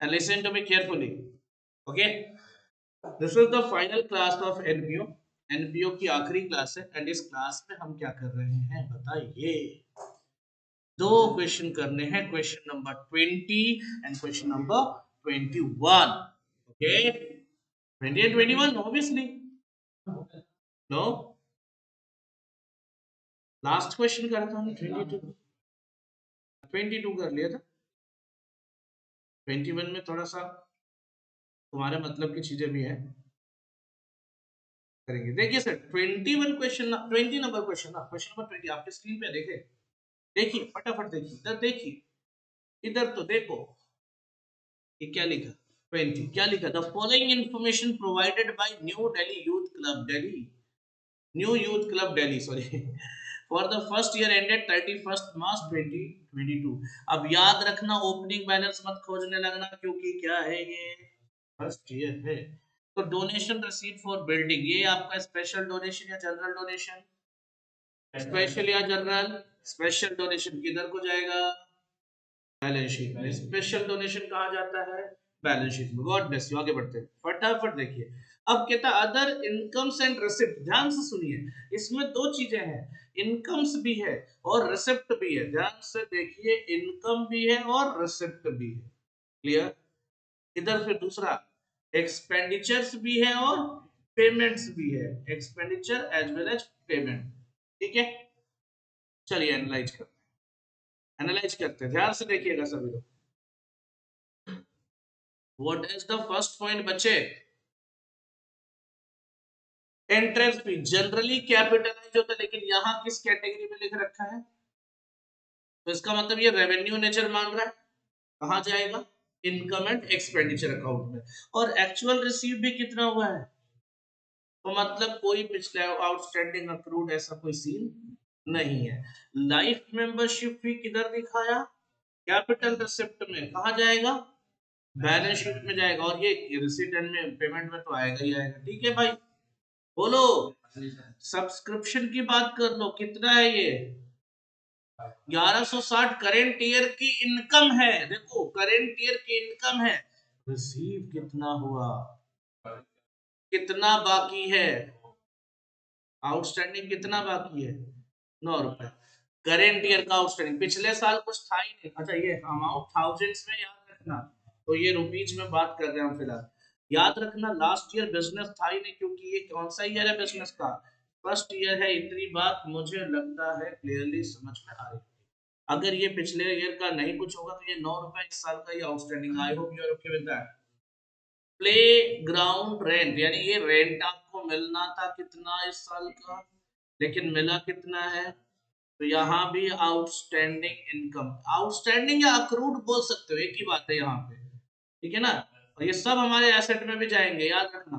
and listen to me carefully. Okay, this is the final class of NPO. NPO की आखिरी class है and इस class में हम क्या कर रहे हैं बताइए। दो क्वेश्चन करने हैं, question number 20 and question number 21। Okay, 20 and 21 obviously no. Last question करा था हमने 22, 22 कर लिया था। 21 में थोड़ा सा तुम्हारे मतलब की चीजें भी है, करेंगे। देखिए सर 21 क्वेश्चन, 20 नंबर क्वेश्चन ना, क्वेश्चन नंबर 20 आपके स्क्रीन पे देखे, देखिए फटाफट देखिए, इधर देखिए, इधर तो देखो ये क्या लिखा। 20 क्या लिखा, the following information provided by new Delhi youth club Delhi, new youth club Delhi sorry for the first year ended 31 मार्च 2022। अब याद रखना, ओपनिंग बैलेंस मत खोजने लगना, क्योंकि क्या है ये फर्स्ट ईयर है। तो डोनेशन रिसीव फॉर बिल्डिंग, ये आपका स्पेशल डोनेशन या जनरल डोनेशन, स्पेशल या जनरल। स्पेशल डोनेशन किधर को जाएगा, बैलेंस शीट में। स्पेशल डोनेशन कहा जाता है, बैलेंस शीट में। गॉड ब्लेस यू, आगे बढ़ते हैं फटाफट देखिए। अब कहता अदर इनकम्स एंड रिसिप्ट, ध्यान से सुनिए, इसमें दो चीजें हैं, इनकम्स भी है और रिसिप्ट भी है। ध्यान से देखिए, इनकम भी है और रिसिप्ट भी है। क्लियर। इधर फिर दूसरा, एक्सपेंडिचर्स भी है और पेमेंट्स भी है, expenditure as well as payment. ठीक है, चलिए एनालाइज करते हैं, एनालाइज करते हैं, ध्यान से देखिएगा सभी लोग। What is the first point बच्चे, एंट्रेंस फी जनरली कैपिटलाइज होता है, लेकिन यहां किस कैटेगरी में लिख रखा है, तो इसका मतलब ये रेवेन्यू नेचर मान रहा है, कहां जाएगा, इनकम एंड एक्सपेंडिचर अकाउंट में। और एक्चुअल रिसीव भी कितना हुआ है, तो मतलब कोई पिछले आउटस्टैंडिंग अक्रूड ऐसा कोई सीन नहीं है। लाइफ मेंबरशिप फी किधर दिखाया, कैपिटल रिसिप्ट में, कहा जाएगा, बैलेंस शीट में जाएगा, और ये रिसिप्ट एंड में पेमेंट में तो आएगा ही आएगा। ठीक है भाई, बोलो। सब्सक्रिप्शन की बात कर लो, कितना है ये, 1160 करेंट ईयर की इनकम है। देखो करेंट ईयर की इनकम है, रिसीव कितना हुआ, कितना बाकी है, आउटस्टैंडिंग कितना बाकी है, 9 रुपए। करेंट ईयर का आउटस्टैंडिंग, पिछले साल कुछ था ही नहीं। अच्छा ये अमाउंट थाउजेंड्स में याद रखना, तो ये रुपीज में बात कर रहे हैं हम फिलहाल। याद रखना लास्ट ईयर बिजनेस था ही नहीं, क्योंकि ये कौन सा ईयर है बिजनेस का, फर्स्ट ईयर है। इतनी बात मुझे लगता है क्लियरली समझ में आ रही है। अगर ये पिछले ईयर का नहीं कुछ होगा, तो ये 9 रुपए इस साल का ये outstanding. I hope you are okay with that. Playground rent, यानी ये रेंट आपको मिलना था कितना इस साल का, लेकिन मिला कितना है, तो यहाँ भी आउटस्टैंडिंग इनकम, आउटस्टैंडिंग या अक्रूड बोल सकते हो, एक ही बात है यहाँ पे। ठीक है ना, और ये सब हमारे एसेट में भी जाएंगे, याद रखना।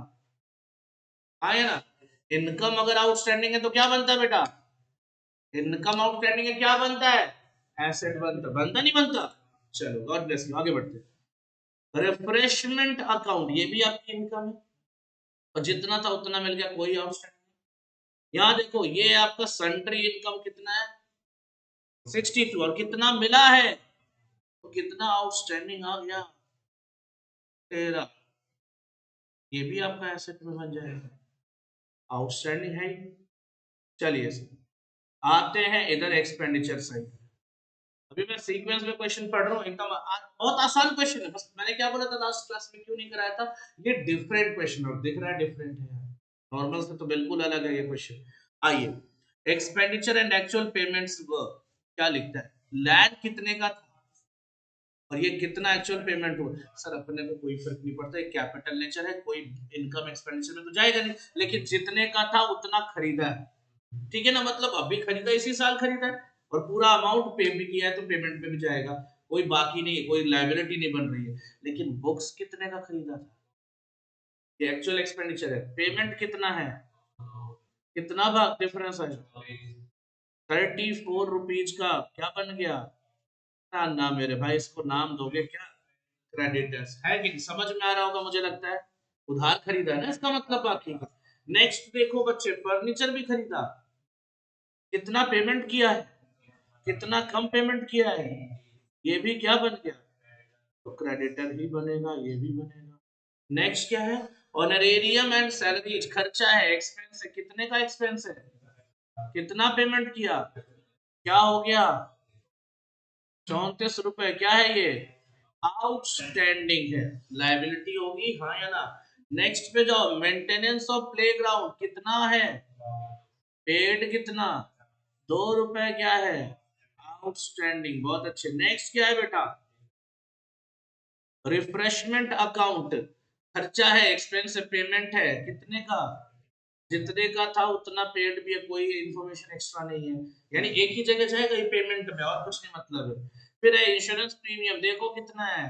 आए ना, इनकम अगर आउटस्टैंडिंग है तो क्या बनता है बेटा, इनकम आउटस्टैंडिंग है क्या बनता है, एसेट बनता, बनता नहीं बनता। चलो गॉड ब्लेस यू, आगे बढ़ते हैं। रिफ्रेशमेंट अकाउंट, ये भी आपकी इनकम है, और जितना था उतना मिल गया, कोई आउटस्टैंडिंग। यहाँ देखो ये आपका सन्ड्री इनकम कितना है, 62, और कितना मिला है, तो कितना आउटस्टैंडिंग आ गया, 13। ये भी आपका एसेट में बन जाएगा, आउटस्टैंडिंग है ही। चलिए आते हैं इधर एक्सपेंडिचर साइड। अभी मैं सीक्वेंस में क्वेश्चन पढ़ रहा हूँ, एकदम बहुत आसान क्वेश्चन है, बस मैंने क्या बोला था लास्ट क्लास में, क्यों नहीं कराया था, ये डिफरेंट क्वेश्चन और दिख रहा है डिफरेंट है, नॉर्मल से तो बिल्कुल अलग है ये क्वेश्चन। आइए, expenditure and actual payments work, क्या लिखता है, लैंड कितने का था और ये कितना एक्चुअल पेमेंट हुआ। सर अपने को कोई फर्क नहीं पड़ता, एक कैपिटल नेचर है, कोई इनकम एक्सपेंडिचर में तो जाएगा नहीं, लेकिन जितने का था उतना खरीदा है। ठीक है ना, मतलब अभी खरीदा, इसी साल खरीदा है, और पूरा अमाउंट पे भी किया है, तो पेमेंट पे भी जाएगा, कोई बाकी नहीं, कोई लाइबिलिटी नहीं बन रही है। लेकिन बुक्स कितने का खरीदा था, ये एक्चुअल एक्सपेंडिचर है, पेमेंट कितना है, कितना भाग डिफरेंस है, 34 रुपीज का क्या बन गया, ना ना मेरे भाई, इसको नाम दोगे क्या, क्रेडिटर्स है कि नहीं, समझ में आ रहा होगा मुझे लगता है, उधार खरीदा है ना इसका मतलब बाकी का। नेक्स्ट देखो बच्चे, फर्नीचर भी खरीदा, कितना पेमेंट किया है, कितना कम पेमेंट किया है, ये भी क्या बन गया, तो क्रेडिटर ही बनेगा, ये भी बनेगा। नेक्स्ट क्या है, ऑनरेरियम एंड सैलरीज, खर्चा है, एक्सपेंस है, कितने का एक्सपेंस है, कितना पेमेंट किया, क्या हो गया, 34 रुपए, क्या है ये, आउटस्टैंडिंग है, लाइबिलिटी होगी, हाँ या ना। नेक्स्ट पे जाओ, मेंटेनेंस ऑफ प्लेग्राउंड कितना है, पेड कितना, 2 रुपए, क्या है, आउटस्टैंडिंग, बहुत अच्छे। नेक्स्ट क्या है बेटा, रिफ्रेशमेंट अकाउंट, खर्चा है, एक्सपेंस है, पेमेंट है, कितने का, जितने का था उतना पेड भी है, कोई इंफॉर्मेशन एक्स्ट्रा नहीं है, यानी एक ही जगह जाएगा ये पेमेंट में, और कुछ नहीं मतलब है। फिर है इंश्योरेंस प्रीमियम, देखो कितना है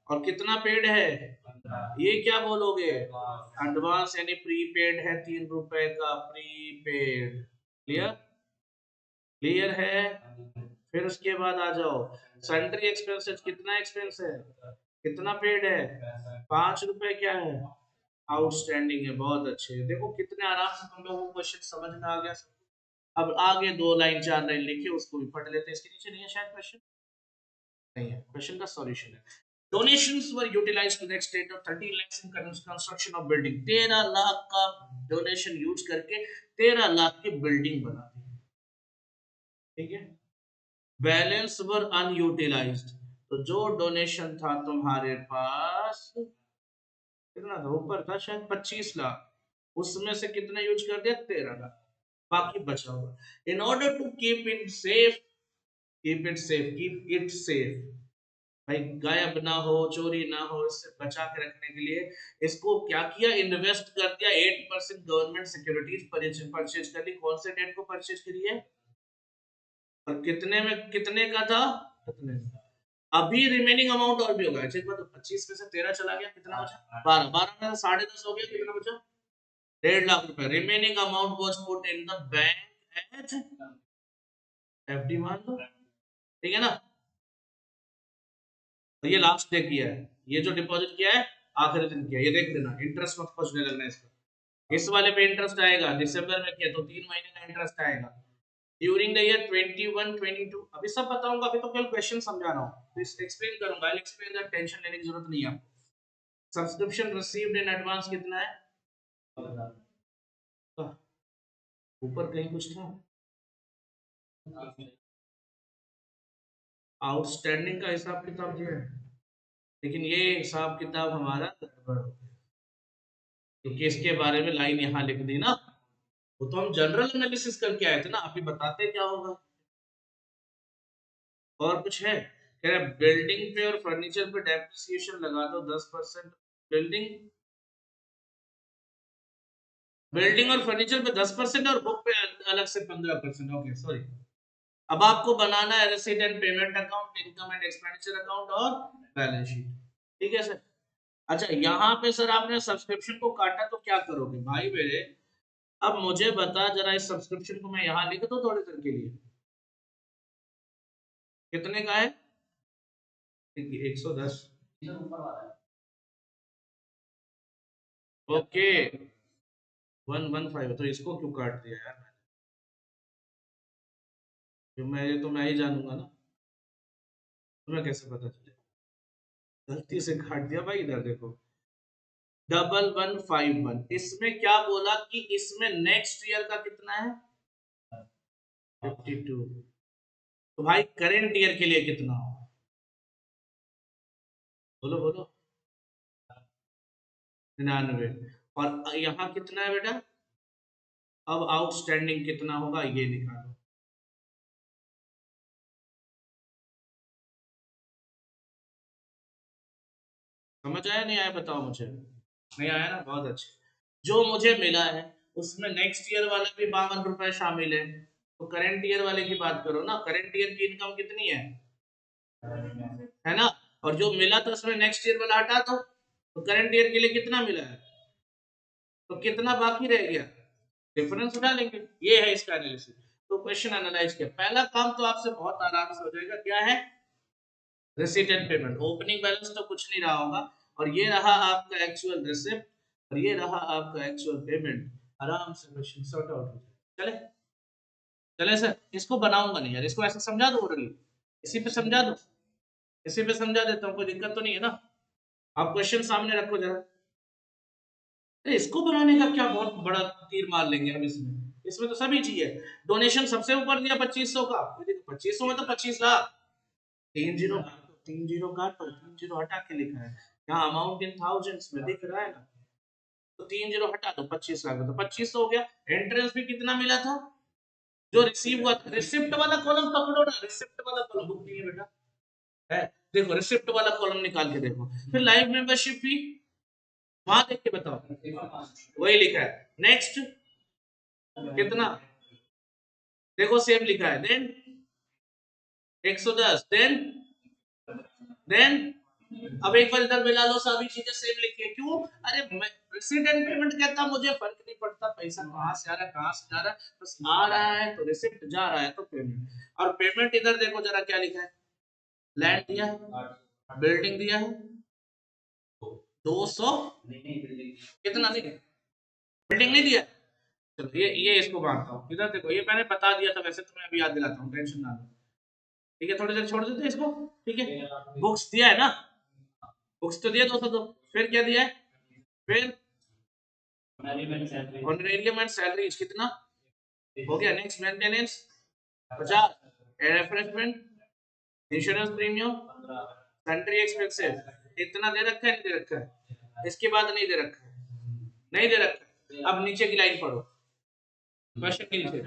और कितना पेड है, ये क्या बोलोगे, एडवांस यानी प्रीपेड है, 3 रुपए का प्रीपेड, क्लियर, क्लियर है। फिर उसके बाद आ जाओ, सैलरी एक्सपेंसेस, कितना एक्सपेंस है, कितना पेड है, 5 रुपए, क्या है, आउटस्टैंडिंग है, बहुत अच्छे। देखो कितने आराम से तुम लोगों को क्वेश्चन समझ में आ गया। अब आगे 2 लाइन 4 लाइन लिखे, उसको भी पढ़ लेते हैं। इसके नीचे नहीं है शायद क्वेश्चन, नहीं है, क्वेश्चन का सॉल्यूशन है। Donations were utilised to the extent of 13 lakhs in construction of building, 13 lakh का डोनेशन यूज करके 13 लाख की बिल्डिंग बना दी, ठीक है। बैलेंस वर अनयूटिलाइज्ड, तो जो डोनेशन था तुम्हारे पास कितना था, ऊपर था शायद 25 लाख, उसमें से कितना यूज कर दिया, 13 लाख, बाकी बचा हुआ। In order to keep it safe, keep it safe, keep it safe, भाई गायब ना हो, चोरी ना हो, इससे बचा के रखने के लिए इसको क्या किया, इन्वेस्ट कर दिया, 8% गवर्नमेंट सिक्योरिटीज परचेज कर ली। कौन से डेट को परचेज करी है, और कितने में, कितने का था, कितने में? अभी रिमेनिंग अमाउंट और भी होगा, एक बार, तो 25 में से 13 चला गया, कितना बचा, 12, 12 में से 10.5 हो गया, कितना बचा, 1.5 लाख रुपए। Remaining amount was put in the bank as FD, मान लो, ठीक है ना। तो ये लास्ट डे किया है, ये जो डिपॉजिट किया है आखिरी दिन किया, ये देख लेना, इंटरेस्ट मत खोजने लगना इसका। इस वाले पे इंटरेस्ट आएगा, दिसंबर में किया तो 3 महीने का इंटरेस्ट आएगा। ड्यूरिंग द ईयर 21 22, अभी सब बताऊंगा, अभी तो केवल क्वेश्चन समझा रहा हूँ, तो इस एक्सप्लेन करूंगा, आई एक्सप्लेन दैट, टेंशन लेने की जरूरत नहीं है आपको। सब्सक्रिप्शन रिसीव्ड इन एडवांस कितना है, ऊपर कहीं कुछ था, आउटस्टैंडिंग का हिसाब किताब दिया है, लेकिन ये हिसाब किताब हमारा गड़बड़ हो गया, क्योंकि इसके बारे में लाइन यहाँ लिख दी ना, वो तो हम जनरल एनालिसिस करके आए थे ना, अभी बताते क्या होगा। और कुछ है, कह रहा बिल्डिंग पे और फर्नीचर पे डेप्रिसिएशन लगा दो 10%, बिल्डिंग, बिल्डिंग और फर्नीचर पे 10% और बुक पे अलग से 15%, ओके सॉरी। अब आपको बनाना है receipt and payment account, income and expenditure account और बैलेंस शीट, ठीक है सर। अच्छा यहाँ पे सर आपने सब्सक्रिप्शन को काटा तो क्या करोगे भाई मेरे, अब मुझे बता जरा, इस सब्सक्रिप्शन को मैं यहाँ लिख दूं थोड़ी देर के लिए, कितने का है, 110, ओके 115, तो इसको क्यों काट दिया यार मैंने, मैं ये तो मैं ही जानूंगा ना, तुम्हें कैसे पता चले, गलती से काट दिया भाई, इधर देखो 1151, इसमें क्या बोला कि इसमें नेक्स्ट ईयर का कितना है, 52, तो भाई करेंट ईयर के लिए कितना हो, बोलो बोलो, 99, और यहाँ कितना है बेटा, अब आउटस्टैंडिंग कितना होगा ये निकालो, समझ आया नहीं आया बताओ मुझे, नहीं आया ना, बहुत अच्छे। जो मुझे मिला है उसमें नेक्स्ट ईयर वाला भी 52 रुपए शामिल है, तो करंट ईयर वाले की बात करो ना, करंट ईयर की इनकम कितनी है ना, और जो मिला था उसमें नेक्स्ट ईयर वाला हटा दो, तो करंट ईयर के लिए कितना मिला है, तो कितना बाकी रह गया, डिफरेंस उठा लेंगे, ये है इसका एनालिसिस। तो क्वेश्चन एनालाइज किया, पहला काम तो आपसे बहुत आराम से हो जाएगा, क्या है, receipt and payment, opening balance तो कुछ नहीं रहा होगा, और ये रहा आपका एक्चुअल रिसिप्ट, और ये रहा आपका एक्चुअल पेमेंट, आराम से क्वेश्चन सॉर्ट आउट हो जाए, चले, चले सर, इसको बनाऊंगा नहीं यार, इसको ऐसे समझा दो ओरली, इसी पे समझा दो, इसी पे समझा देता हूँ, कोई दिक्कत तो नहीं है ना। आप क्वेश्चन सामने रखो जरा। इसको बनाने का क्या बहुत बड़ा तीर मार लेंगे हम इसमें। इसमें तो सभी चीज है। डोनेशन सबसे ऊपर दिया 2500 का, 2500 में तो 25 लाख। 3 जीरो, 3 जीरो काटो, 3 जीरो हटा के लिखा है यहाँ, अमाउंट इन थाउजेंड्स में दिख रहा है ना। तो 3 जीरो हटा दो, 25 लाख, तो 2500 हो गया। एंट्रेंस भी कितना मिला था जो रिसीव हुआ था, रिसिप्ट वाला कॉलम पकड़ो ना, रिसिप्ट वाला कॉलम बुक नहीं है बेटा, है। देखो रिसिप्ट वाला कॉलम निकाल के देखो। फिर लाइव मेंबरशिप फी, वहां देख के बताओ, वही लिखा है। नेक्स्ट कितना, देखो सेम लिखा है। देन 110, देन अब एक बार इधर मिला लो, सभी चीजें सेम लिखिए। क्यों? अरे रेसिडेंट पेमेंट कहता मुझे फर्क नहीं पड़ता पैसा कहां से आ रहा है कहां से जा रहा है, बस आ रहा है तो रिसिप्ट, जा रहा है तो पेमेंट। और पेमेंट इधर देखो जरा क्या लिखा है। लैंड दिया है, बिल्डिंग दिया है 200, कितना नहीं, बिल्डिंग नहीं दिया। चलो ये इसको बांटता हूँ। इधर देखो, ये मैंने बता दिया था वैसे, तो मैं अभी याद दिलाता हूँ, टेंशन ना लो। ठीक है, थोड़ी देर छोड़ देते हैं इसको। ठीक है, बुक्स दिया है ना, बुक्स तो दिया 202। फिर क्या दिया है, फिर ऑनरेरियम एंड सैलरीज कितना हो गया। Next maintenance 50, refreshment, insurance premium, country expenses, इतना दे रखा है नहीं दे रखा है, इसके बाद नहीं दे रखा है, नहीं दे रखा है। अब नीचे की लाइन पढ़ो, क्वेश्चन के नीचे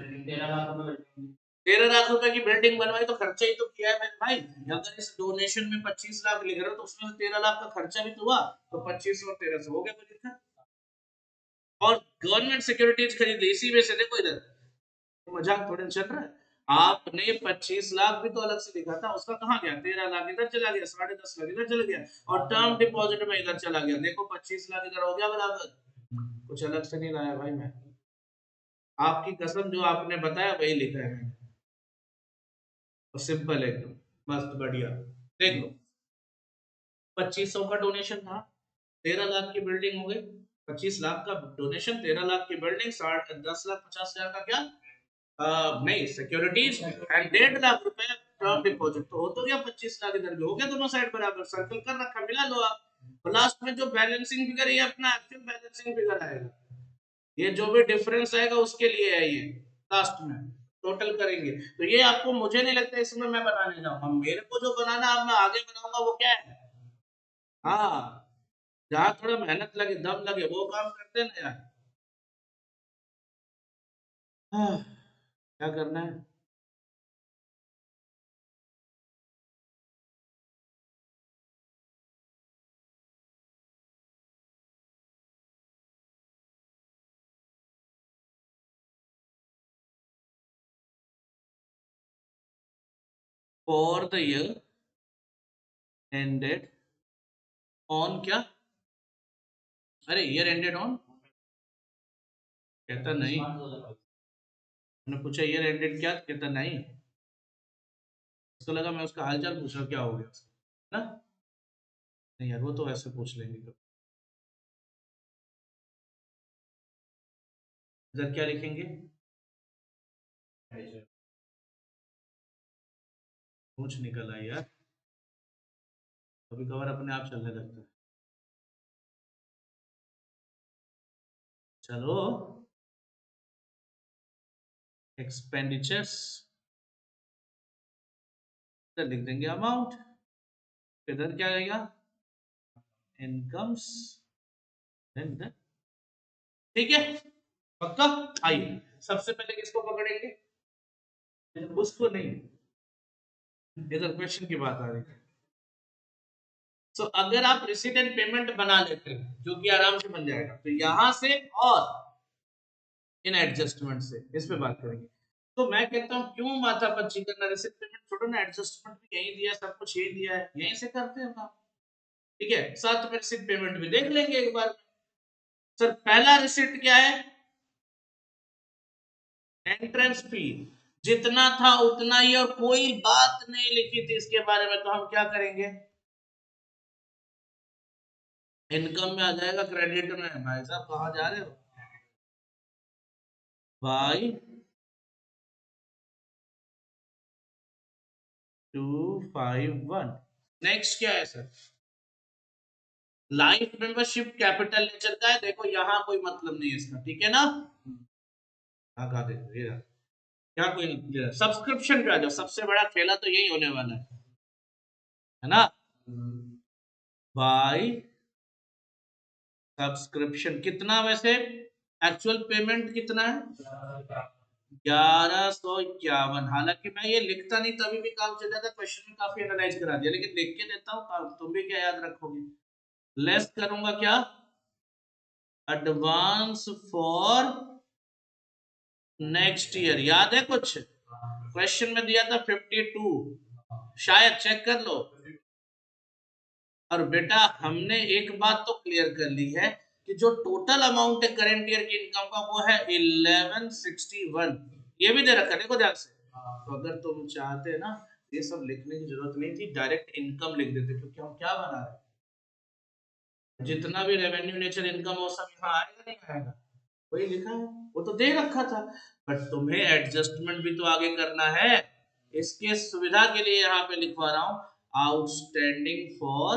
13 लाख रुपए की बिल्डिंग बनवाई, तो खर्चा ही तो किया है मेरे भाई। अगर इस डोनेशन में 25 लाख लिख रहे हो तो उसमें से 13 लाख का खर्चा भी तो हुआ, तो 25 और 13 हो गया, कोई दिक्कत। और गवर्नमेंट सिक्योरिटीज खरीद ली इसी में से, देखो इधर, तो मजाक थोड़ी चल रहा है। आपने 25 लाख भी तो अलग से लिखा था, उसका कहाँ गया, 13 लाख इधर चला गया, 10.5 लाख इधर चला गया, और टर्म डिपॉजिट में इधर चला गया। देखो 25 लाख इधर हो गया बराबर, कुछ अलग से नहीं लाया भाई मैं, आपकी कसम जो आपने बताया वही लिखा है मैंने। और सिंपल एकदम मस्त बढ़िया। देख लो, 2500 का डोनेशन था, 13 लाख की बिल्डिंग हो गई। 25 लाख का डोनेशन, 13 लाख की बिल्डिंग, 10,50,000 का क्या, नहीं सिक्योरिटीज, एंड 1.5 लाख रुपए टर्म डिपॉजिट, तो हो तो गया 25 लाख, इधर भी हो गया, दोनों साइड बराबर सर्कल कर रखा, मिला लो आप। और लास्ट में जो बैलेंसिंग फिगर, ये अपना एक्चुअल बैलेंसिंग फिगर आएगा, ये जो भी डिफरेंस आएगा उसके लिए है ये, लास्ट में टोटल करेंगे। तो ये आपको, मुझे नहीं लगता इसमें मैं बनाने जाऊंगा, मेरे को जो बनाना अब मैं आगे बनाऊंगा वो क्या है। हाँ, जहाँ थोड़ा मेहनत लगे दम लगे वो काम करते हैं ना यार। हाँ, क्या करना है। For the year ended on क्या, अरे ईयर एंडेड ऑन, कहता नहीं, मैंने पूछा ईयर एंडेड क्या, कहता नहीं। उसको लगा मैं उसका हालचाल पूछ रहा हूँ, क्या हो गया उसका ना। नहीं यार, वो तो ऐसे पूछ लेंगे कभी। इधर क्या लिखेंगे, पूछ निकल आई यार, कभी कभार अपने आप चलने लगता है। चलो, एक्सपेंडिचर्स, इधर लिख देंगे अमाउंट, इधर क्या आएगा, इनकम्स, देन, ठीक है, पक्का। आइए सबसे पहले किसको पकड़ेंगे, उसको नहीं, इधर क्वेश्चन की बात आ रही है। सो अगर आप रिसीडेंट पेमेंट बना लेते हैं, जो कि आराम से बन जाएगा, तो यहां से और इन एडजस्टमेंट से इस पे बात करेंगे। तो मैं कहता हूँ क्यों माथा पच्ची करना, रिसीट पेमेंट छोड़ो ना, एडजस्टमेंट भी यही दिया, सब कुछ यही दिया है, यहीं से करते हैं काम। ठीक है, साथ में रिसीट पेमेंट भी देख लेंगे एक बार। सर पहला रिसीट क्या है, एंट्रेंस फी, जितना था उतना ही, और कोई बात नहीं लिखी थी इसके बारे में, तो हम क्या करेंगे, इनकम में आ जाएगा, क्रेडिट में। भाई साहब कहाँ जा रहे हो भाई, 251, नेक्स्ट क्या है sir, life membership capital nature का है, देखो यहाँ कोई मतलब नहीं है इसका, ठीक है ना। हाँ देखो ये क्या कोई नहीं, सब्सक्रिप्शन का जो सबसे बड़ा खेला तो यही होने वाला है ना, बाय सब्सक्रिप्शन। कितना वैसे एक्चुअल पेमेंट कितना है, 1151। हालांकि मैं ये लिखता नहीं तभी भी काम चल जाता, क्वेश्चन में काफी एनालाइज करा दिया, लेकिन लिख के देता हूँ तुम भी क्या याद रखोगे। लेस करूंगा क्या, एडवांस फॉर नेक्स्ट ईयर, याद है कुछ क्वेश्चन में दिया था 52, शायद चेक कर लो। और बेटा हमने एक बात तो क्लियर कर ली है कि जो टोटल अमाउंट है करेंट ईयर की इनकम का वो है 1161, ये भी दे रखा है देखो ध्यान से। तो अगर तुम चाहते ना ये सब लिखने की जरूरत नहीं थी, डायरेक्ट इनकम लिख देते, क्योंकि हम क्या बना रहे हैं, जितना भी रेवेन्यू नेचर इनकम वो सब यहाँ आएगा नहीं आएगा, वही लिखा है, वो तो दे रखा था। बट तुम्हें एडजस्टमेंट भी तो आगे करना है, इसके सुविधा के लिए यहाँ पे लिखवा रहा हूं आउटस्टैंडिंग फॉर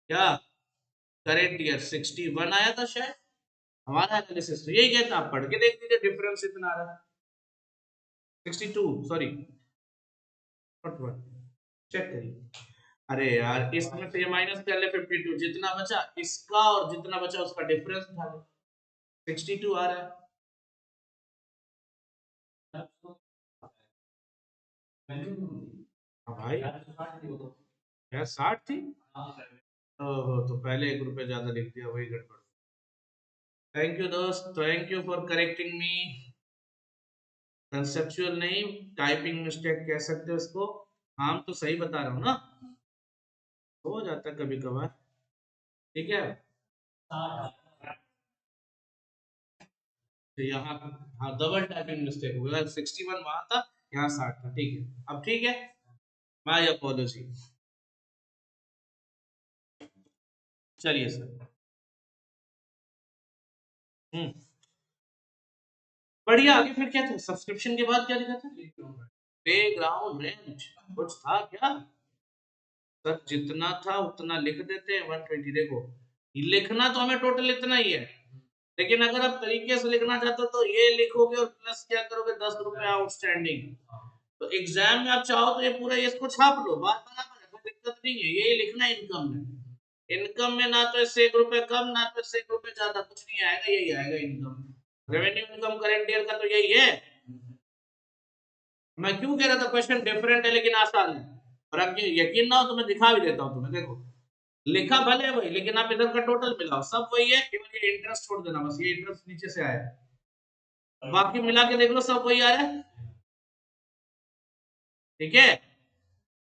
क्या करेंट ईयर 61 आया था शायद, हमारा एनालिसिस तो यही कहता, आप पढ़ के देख लीजिए डिफरेंस इतना आ रहा है 62, सॉरी चेक करिए। अरे यार इसमें से ये माइनस कर ले 52, जितना बचा इसका और जितना बचा उसका डिफरेंस उठा ले, 62 आ रहा है। हाँ भाई यार 60 थी, ओहो तो पहले 1 रुपए ज्यादा लिख दिया, वही गड़बड़। थैंक यू दोस्त, thank you for correcting me. Conceptual नहीं, टाइपिंग मिस्टेक कह सकते हो इसको, हाँ तो सही बता रहा हूँ ना, हो जाता है कभी कभार, ठीक है। तो यहाँ हाँ डबल टाइपिंग मिस्टेक हो गया, 61 वहां था, यहाँ 60 था, ठीक है अब ठीक है, माय अपोलॉजी। चलिए सर, हम्म बढ़िया, आगे फिर क्या था, सब्सक्रिप्शन के बाद क्या लिखा था, प्ले ग्राउंड रेंट, कुछ था क्या सर, जितना था उतना लिख देते हैं 120, देखो लिखना तो हमें टोटल इतना ही है, लेकिन अगर आप तरीके से लिखना चाहते हो तो ये लिखोगे और प्लस क्या करोगे 10 रुपए आउटस्टैंडिंग। तो एग्जाम में आप चाहो तो ये पूरा इसको छाप लो, बात बराबर है, कोई दिक्कत नहीं है, यही लिखना है इनकम में। इनकम में ना तो इससे 1 रुपए कम ना तो इससे 1 रुपए ज्यादा, कुछ नहीं आएगा, यही आएगा income. Revenue income current year का तो यही है। मैं क्यों कह रहा था क्वेश्चन डिफरेंट है लेकिन आसान है, और आपको यकीन ना हो तो मैं दिखा भी देता हूँ तुम्हें, देखो लिखा भले वही लेकिन आप इधर का टोटल मिलाओ, सब वही है, केवल ये इंटरेस्ट छोड़ देना, बस ये इंटरेस्ट नीचे से आया, बाकी मिला के देख लो सब वही आ रहा है, ठीक है।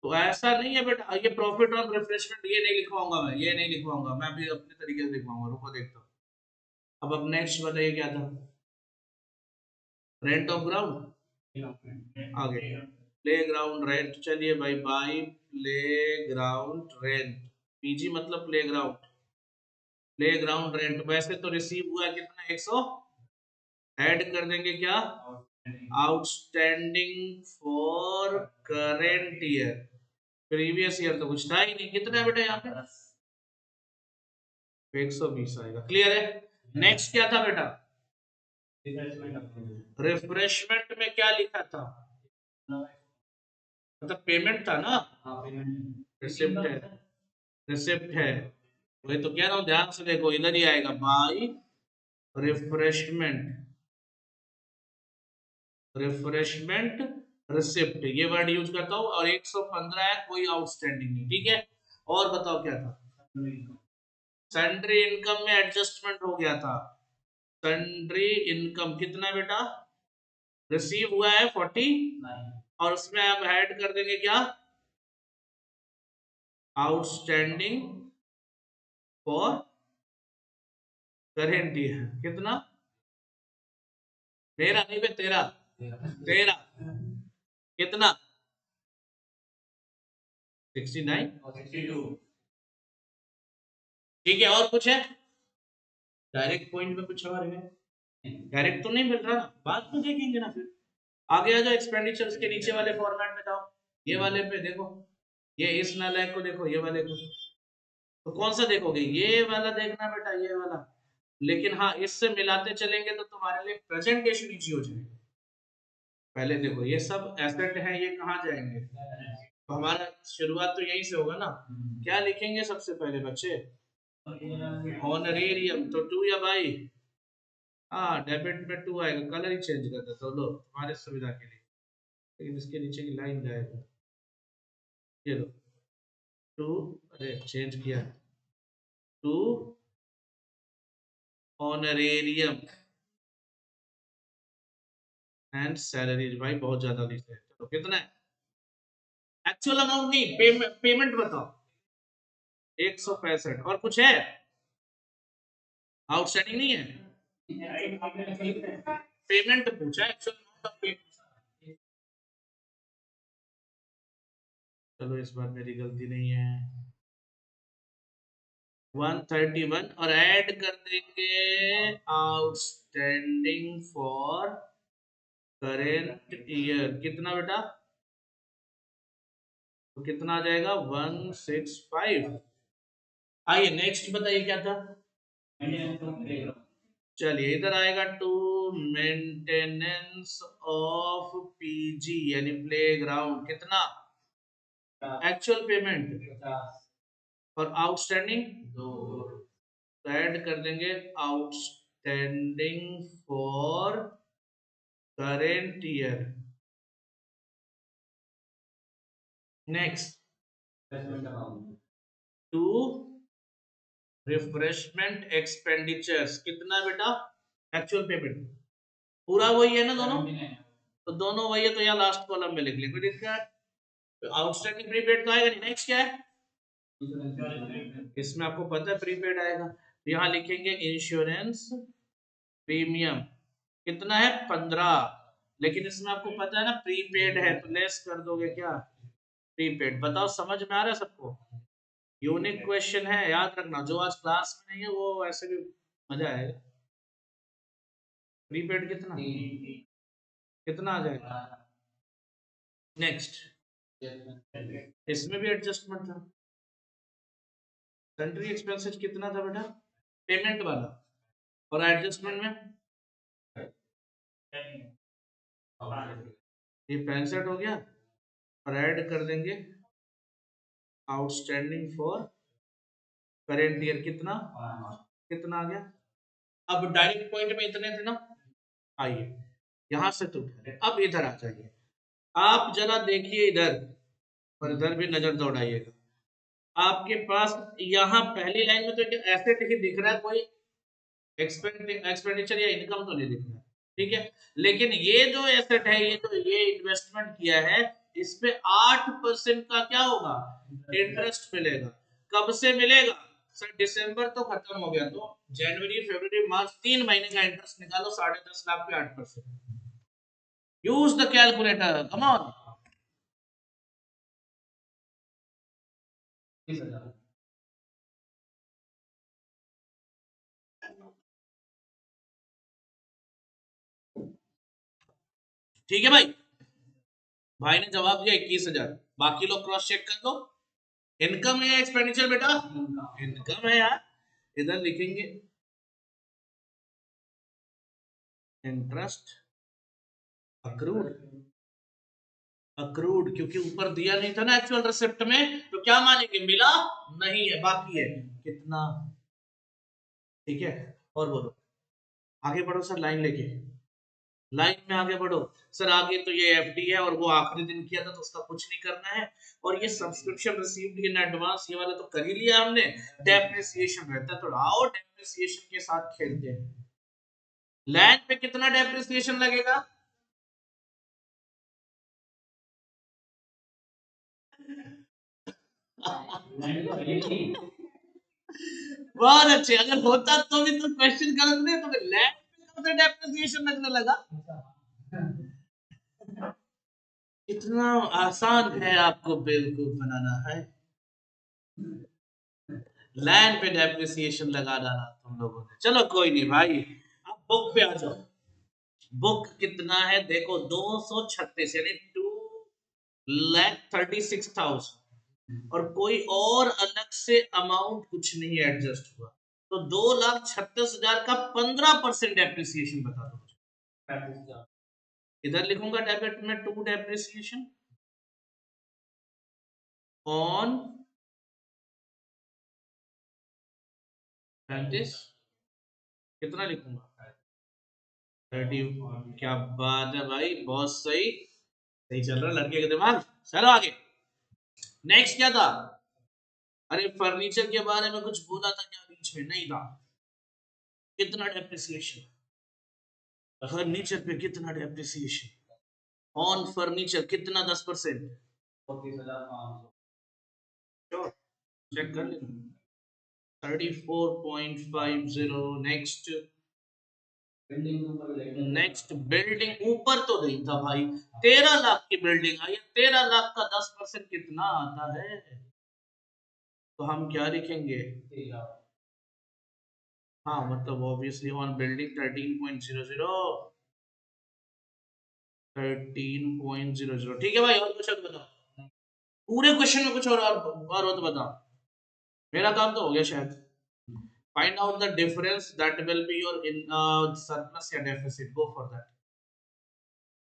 तो ऐसा नहीं है बेटा, ये प्रॉफिट ऑन रिफ्रेशमेंट ये नहीं लिखवाऊंगा, मैं ये नहीं लिखवाऊंगा, मैं भी अपने तरीके से लिखवाऊंगा, रुको देखता हूँ। अब नेक्स्ट बताइए क्या था, रेंट ऑफ ग्राउंड आगे, प्ले ग्राउंड रेंट, चलिए भाई बाई प्ले ग्राउंड रेंट, पीजी मतलब playground, playground rent वैसे तो रिसीव हुआ है कितना 100, ऐड कर देंगे क्या outstanding for current year, previous year तो कुछ था ही नहीं, कितना है बेटा यहाँ पे 120 आएगा, क्लियर है। नेक्स्ट क्या था बेटा, रिफ्रेशमेंट में क्या लिखा था, मतलब पेमेंट था ना, रिसिप्ट है, रिसिप्ट है, वही तो कह रहा हूँ, ध्यान से देखो इधर ही आएगा बाई रिफ्रेशमेंट, रिफ्रेशमेंट रिसिप्ट, ये वर्ड यूज करता हूँ, और 115 है, कोई आउटस्टैंडिंग नहीं, ठीक है। और बताओ क्या था, सन्ड्री इनकम में एडजस्टमेंट हो गया था, सन्ड्री इनकम कितना बेटा, रिसीव हुआ है 49, और उसमें आप ऐड कर देंगे क्या आउटस्टैंडिंग फॉर करेंट ईयर, कितना, तेरह नहीं बे तेरह, तेरह कितना 69, ठीक है। और कुछ है, डायरेक्ट पॉइंट में कुछ और है, डायरेक्ट तो नहीं मिल रहा, बाद में देखेंगे ना फिर, आगे आ जाओ एक्सपेंडिचर्स के नीचे वाले फॉर्मेट में जाओ, ये वाले पे देखो, ये इस नालायक को देखो, ये वाले को, तो कौन सा देखोगे? ये वाला देखना बेटा, ये वाला। लेकिन हाँ, इससे मिलाते चलेंगे तो तुम्हारे लिए प्रेजेंटेशन इजी हो जाएगी। पहले देखो, ये सब एसेट है, ये कहाँ जाएंगे? तो हमारा शुरुआत तो यहीं से होगा ना। क्या लिखेंगे सबसे पहले बच्चे? ऑनरेरियम। तो टू या बाई? हाँ, डेबिट में टू आएगा, कलर ही चेंज कर देता हूँ, लो तुम्हारे सुविधा के लिए। लेकिन इसके नीचे की लाइन जाएगा, ये लो, टू, अरे चेंज किया, टू ऑनरेरियम एंड सैलरीज। भाई बहुत ज्यादा लिख रहे हैं, चलो कितना है? एक्चुअल अमाउंट नहीं, पेमेंट बताओ। 165। और कुछ है? आउटस्टैंडिंग नहीं है? पेमेंट पूछा, एक्चुअल अमाउंट ऑफ पेमेंट। चलो इस बार मेरी गलती नहीं है। 131 और ऐड कर देंगे आउटस्टैंडिंग फॉर करेंट ईयर। कितना बेटा? तो कितना आ जाएगा? 165। आइए नेक्स्ट बताइए क्या था? चलिए इधर आएगा, टू मेंटेनेंस ऑफ पीजी यानी प्ले ग्राउंड। कितना? एक्चुअल पेमेंट और आउटस्टैंडिंग दो, तो ऐड कर देंगे outstanding for current year. Next, to refreshment expenditures. कितना बेटा? एक्चुअल पेमेंट पूरा वही है ना दोनों? तो दोनों वही है, तो यहाँ लास्ट कॉलम में लिख ले, कोई दिक्कत? आउटस्टैंडिंग प्रीपेड तो आएगा नहीं। नेक्स्ट क्या है? इसमें आपको पता है प्रीपेड आएगा, तो यहाँ लिखेंगे इंश्योरेंस प्रीमियम। कितना है? 15। लेकिन इसमें आपको पता है ना प्रीपेड है, तो लेस कर दोगे क्या? प्रीपेड। बताओ समझ में आ रहा है सबको? यूनिक क्वेश्चन है, याद रखना। जो आज क्लास में नहीं है वो ऐसे भी मजा आएगा। प्रीपेड कितना? कितना आ जाएगा? नेक्स्ट, इसमें भी एडजस्टमेंट था। कंट्री एक्सपेंसेस कितना था बेटा? पेमेंट वाला। और एडजस्टमेंट में ये 65 हो गया, और ऐड कर देंगे आउटस्टैंडिंग फॉर करेंट ईयर। कितना? कितना आ गया? अब डायरेक्ट पॉइंट में इतने थे ना। आइए यहां से तो अब इधर आ जाइए। आप जरा देखिए इधर, और इधर भी नजर दौड़ाइएगा। आपके पास यहाँ पहली लाइन में तो एसेट ही दिख रहा है, कोई एक्सपेंडिचर या इनकम तो नहीं दिख रहा है, ठीक है। लेकिन ये जो एसेट है, ये जो ये इन्वेस्टमेंट किया है, इस पे 8% का क्या होगा? इंटरेस्ट मिलेगा। कब से मिलेगा? सर दिसंबर तो खत्म हो गया, तो जनवरी फरवरी मार्च 3 महीने का इंटरेस्ट निकालो, 10.5 लाख पे 8%। Use the calculator, come on. ठीक है भाई, भाई ने जवाब दिया 21,000। बाकी लोग क्रॉस चेक कर दो। इनकम है या एक्सपेंडिचर बेटा? इनकम है यार। इधर लिखेंगे इंटरेस्ट अक्रूड। अक्रूड क्योंकि ऊपर दिया नहीं था ना एक्चुअल रिसिप्ट में, तो क्या मानेंगे? मिला नहीं है, बाकी है। कितना? ठीक है। और बोलो, आगे बढ़ो सर, लाइन लेके लाइन में आगे बढ़ो। सर आगे तो ये एफडी है, और वो आखिरी दिन किया था तो उसका कुछ नहीं करना है। और ये सब्सक्रिप्शन रिसीव्ड इन एडवांस, ये वाला तो कर ही लिया हमने। डेप्रिसिएशन रहता है, तो आओ डेप्रिसिएशन के साथ खेलते हैं। लैंड पे कितना डेप्रिसिएशन लगेगा? बहुत अच्छे। अगर होता तो भी तो क्वेश्चन गलत नहीं, तो लैंड पे कब से डेप्रिसिएशन लगने लगा? इतना आसान है आपको बेवकूफ बनाना है। लैंड पे डेप्रिसिएशन लगा डाला तुम लोगों ने। चलो कोई नहीं भाई, अब बुक पे आ जाओ। बुक कितना है देखो, 236 यानी 2,36,000। और कोई और अलग से अमाउंट कुछ नहीं एडजस्ट हुआ, तो 2,36,000 का 15% डेप्रिसिएशन बता दो मुझे। इधर लिखूंगा डेबिट में टू डेप्रिसिएशन ऑन 35, कितना लिखूंगा 30। क्या बात है भाई, बहुत सही, सही चल रहा है लड़के का दिमाग। चलो आगे, नेक्स्ट क्या था? अरे फर्नीचर के बारे में कुछ बोला था क्या बीच में? नहीं था। कितना डेप्रिसिएशन फर्नीचर पे, कितना डेप्रिसिएशन ऑन फर्नीचर, कितना 10%? 34,500, चेक कर लेना। 34.50। नेक्स्ट, नेक्स्ट बिल्डिंग ऊपर तो नहीं था भाई, 13 लाख की बिल्डिंग आई है, 13 लाख का 10% कितना आता है? तो हम क्या लिखेंगे? हाँ मतलब ऑब्वियसली ऑन बिल्डिंग 13.00, 13.00। ठीक है भाई, और कुछ और बताओ, पूरे क्वेश्चन में कुछ और हो तो बताओ, मेरा काम तो हो गया शायद। Find out the difference that will be your in surplus या डेफिसिट, गो फॉर दैट।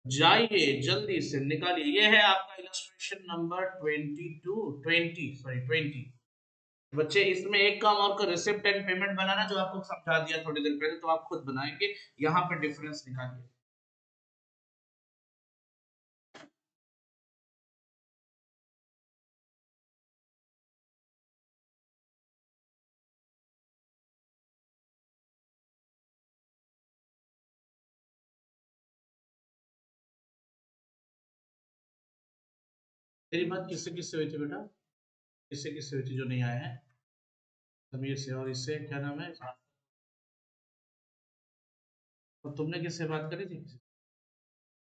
जाइए जल्दी से निकालिए, ये है आपका इलस्ट्रेशन नंबर 20। बच्चे इसमें एक काम और का रिसिप्ट एंड पेमेंट बनाना, जो आपको समझा दिया थोड़ी देर पहले, तो आप खुद बनाएंगे, यहाँ पे डिफरेंस निकालिए। तेरी बात किससे किससे हुई थी बेटा? किससे किससे हुई थी जो नहीं आए हैं? समीर से, और इससे क्या नाम है? और तुमने किससे बात करी थी?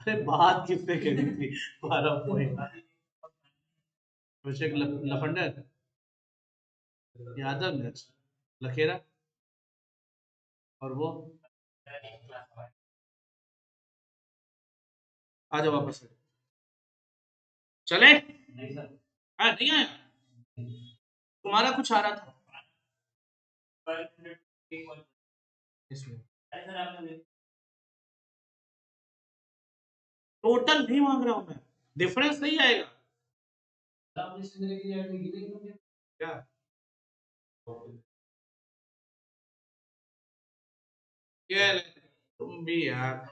अरे बात किससे करी थी? 12 पॉइंट, अभिषेक लफंडर, यादव ने, लखेरा, और वो, आ जाओ वापस। चले? हाँ नहीं आया, तुम्हारा कुछ आ रहा था इसमें, टोटल नहीं मांग रहा हूं मैं, डिफरेंस नहीं आएगा क्या? ये ले, तुम भी यार,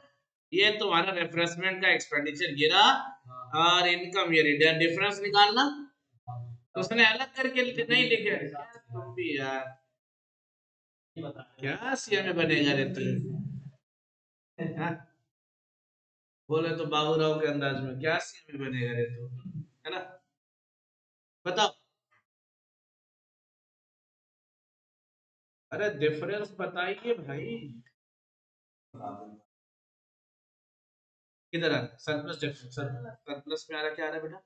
ये तुम्हारा रिफ्रेशमेंट का एक्सपेंडिचर गिरा और इनकम ये डिफरेंस निकालना, तो उसने अलग करके नहीं लिखे। तुम भी यार, क्या सीएम में बनेगा रे तू? हाँ? बोले तो बाबूराव के अंदाज में, क्या सीएम में बनेगा रे तू, है ना? बताओ। अरे डिफरेंस बताइए भाई, किधर आ रहा है सरप्लस? सरप्लस में आ रहा, क्या आ रहा है बेटा?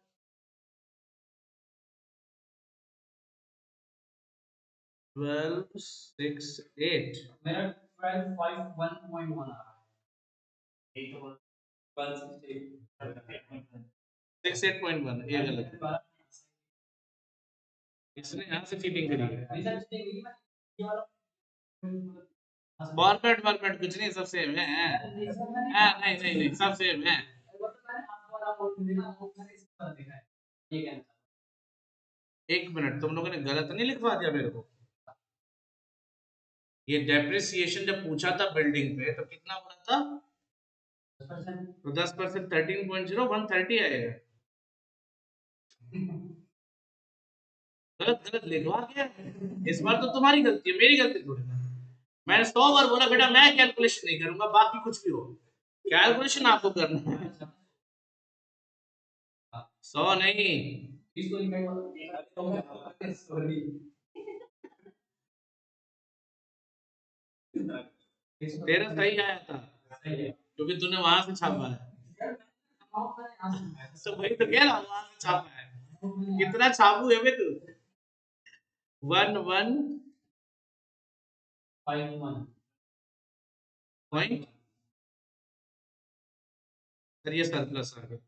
12,681, मेरा 12,511 आ रहा है। 68.1, ये गलत है, इसने यहाँ से चीटिंग करी है। फॉर्मेट फॉर्मेट कुछ नहीं, सब सेम है। हाँ, नहीं नहीं नहीं, सब सेम है। एक मिनट, तुम लोगों ने गलत नहीं लिखवा दिया मेरे को? ये डेप्रिसिएशन जब पूछा था बिल्डिंग पे, तो कितना बोला था? तो 10%, 13.0, 130 आएगा। गलत गलत लिखवा दिया, इस बार तो तुम्हारी गलती है, मेरी गलती थोड़ी ना। मैंने 100 बार बोला बेटा मैं कैलकुलेशन नहीं करूंगा, बाकी कुछ भी हो, कैलकुलेशन आपको करना है। 100 नहीं, तेरा सही आया था, क्योंकि तूने वहां से छापा है। तो भाई तो कह रहा हूं, वहां से छापा है, कितना छापू है बे तू? 11.51 सर, ये सरप्लस आ गया,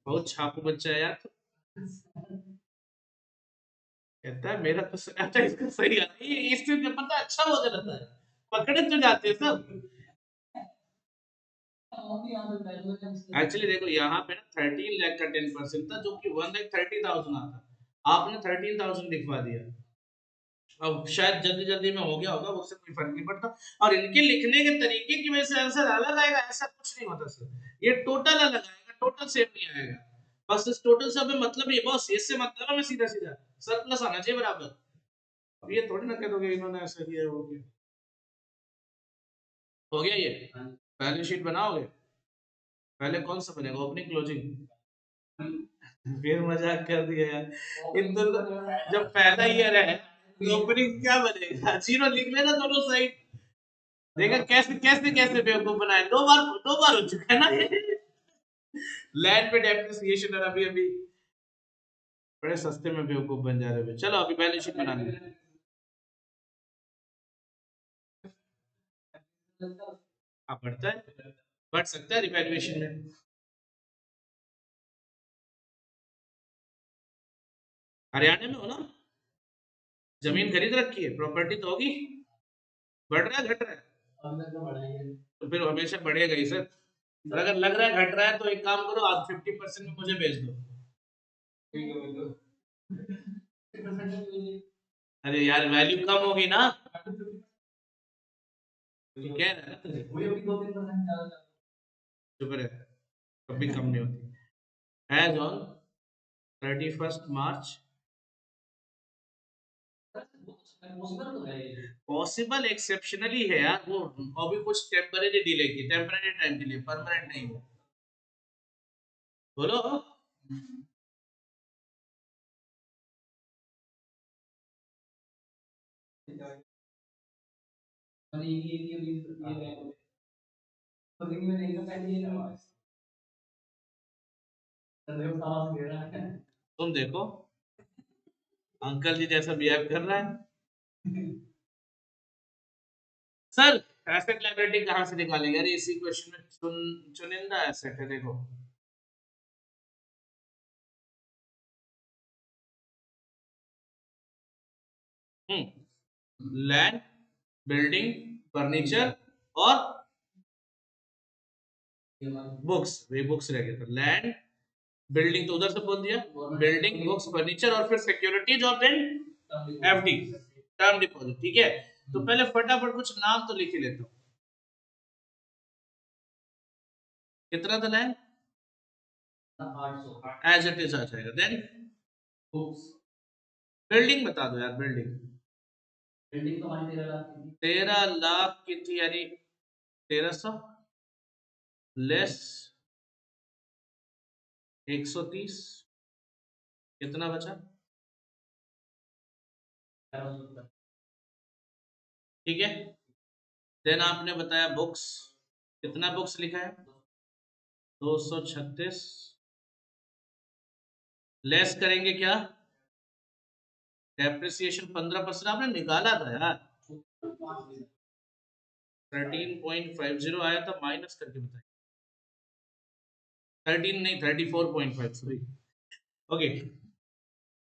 बहुत छापू बच्चा है यार। कहता है मेरा तो अच्छा इसका सही है, ये इससे क्या पता है, अच्छा बोलते रहता है, पकड़े तो जाते हैं सब। एक्चुअली देखो यहाँ पे ना 13 लाख का 10% था, जो कि 1,30,000 आता, आपने 13,000 लिखवा दिया। अब शायद जल्दी जल्दी में हो गया होगा, उससे कोई फर्क नहीं पड़ता। और इनके लिखने के तरीके की वजह से आंसर अलग आएगा, ऐसा कुछ नहीं होता सर, ये टोटल अलग आएगा, टोटल सेम नहीं आएगा। बस इस टोटल से हमें मतलब नहीं है, बस इससे मतलब है, मैं सीधा सीधा सर प्लस आना चाहिए बराबर। अब ये थोड़ी ना कह दोगे इन्होंने ऐसा किया हो गया। हो गया ये, पहली शीट बनाओगे, पहले कौन सा बनेगा, ओपनिंग क्लोजिंग? फिर मजाक कर दिया यार, इन दोनों जब पहला ईयर है तो ओपनिंग क्या बनेगा, जीरो लिख लेना दोनों साइड। देखा कैसे कैसे कैसे बेवकूफ बनाए, दो बार हो चुका है ना ये। लैंड पे डेप्रिसिएशन, और अभी अभी बड़े सस्ते में बेवकूफ बन जा रहे हो। चलो अभी बैलेंस शीट बनानी है। हाँ बढ़ता है, बढ़ सकता है रिवैल्यूएशन में। हरियाणा में हो ना, जमीन खरीद रखी है, प्रॉपर्टी तो होगी। बढ़ रहा है घट रहा है? तो फिर हमेशा बढ़ेगा ही सर। और अगर लग रहा है घट रहा है तो एक काम करो, आप 50% में मुझे भेज दो। अरे यार वैल्यू कम होगी ना, तो कह रहा है ना, शुक्र है, कभी कम नहीं होती। As on 31 March, possible exceptionally है यार वो, अभी कुछ टेम्पररी डिले की, टेम्पररी टाइम के लिए, परमानेंट नहीं है। बोलो। तुम देखो अंकल जी जैसा बिहेव कर रहा है सर। एसेट लायबिलिटी कहाँ से निकालेंगे, अरे इसी क्वेश्चन में चुनिंदा एसेट है देखो। लैंड, बिल्डिंग, फर्नीचर और बुक्स, वे बुक्स रह गए थे, लैंड बिल्डिंग तो उधर से बोल दिया, बिल्डिंग बुक्स फर्नीचर और फिर सिक्योरिटीज और देन एफडी, टर्म डिपॉजिट, ठीक है। तो पहले फटाफट कुछ नाम तो लिख ही लेता हूँ। कितना था लैंड, एज इट इज आ जाएगा, देन बिल्डिंग बता दो यार, बिल्डिंग 13 लाख की थी, यानी 1300 लेस 130, कितना बचा? ठीक है। देन आपने बताया बुक्स, कितना बुक्स लिखा है? 236, लेस करेंगे क्या? डेप्रिसिएशन 15% आपने निकाला था यार, 13.50 आया था, माइनस करके बताइए। 13 नहीं, 34.5, सॉरी। ओके,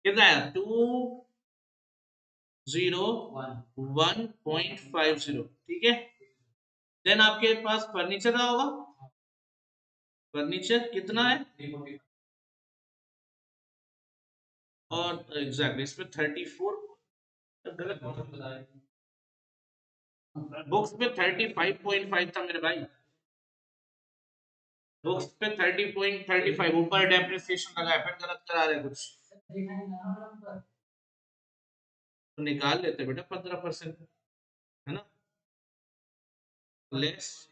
कितना आया? 201.50, ठीक है। देन आपके पास फर्नीचर का होगा, फर्नीचर कितना है? और एग्जैक्टली इसमें 34, गलत बुक्स पे 35.5 था मेरे भाई, बुक्स पे 30.35, ऊपर डेप्रिसिएशन लगा है, फिर गलत करा रहे कुछ। तो निकाल लेते बेटा 15%, है ना, लेस,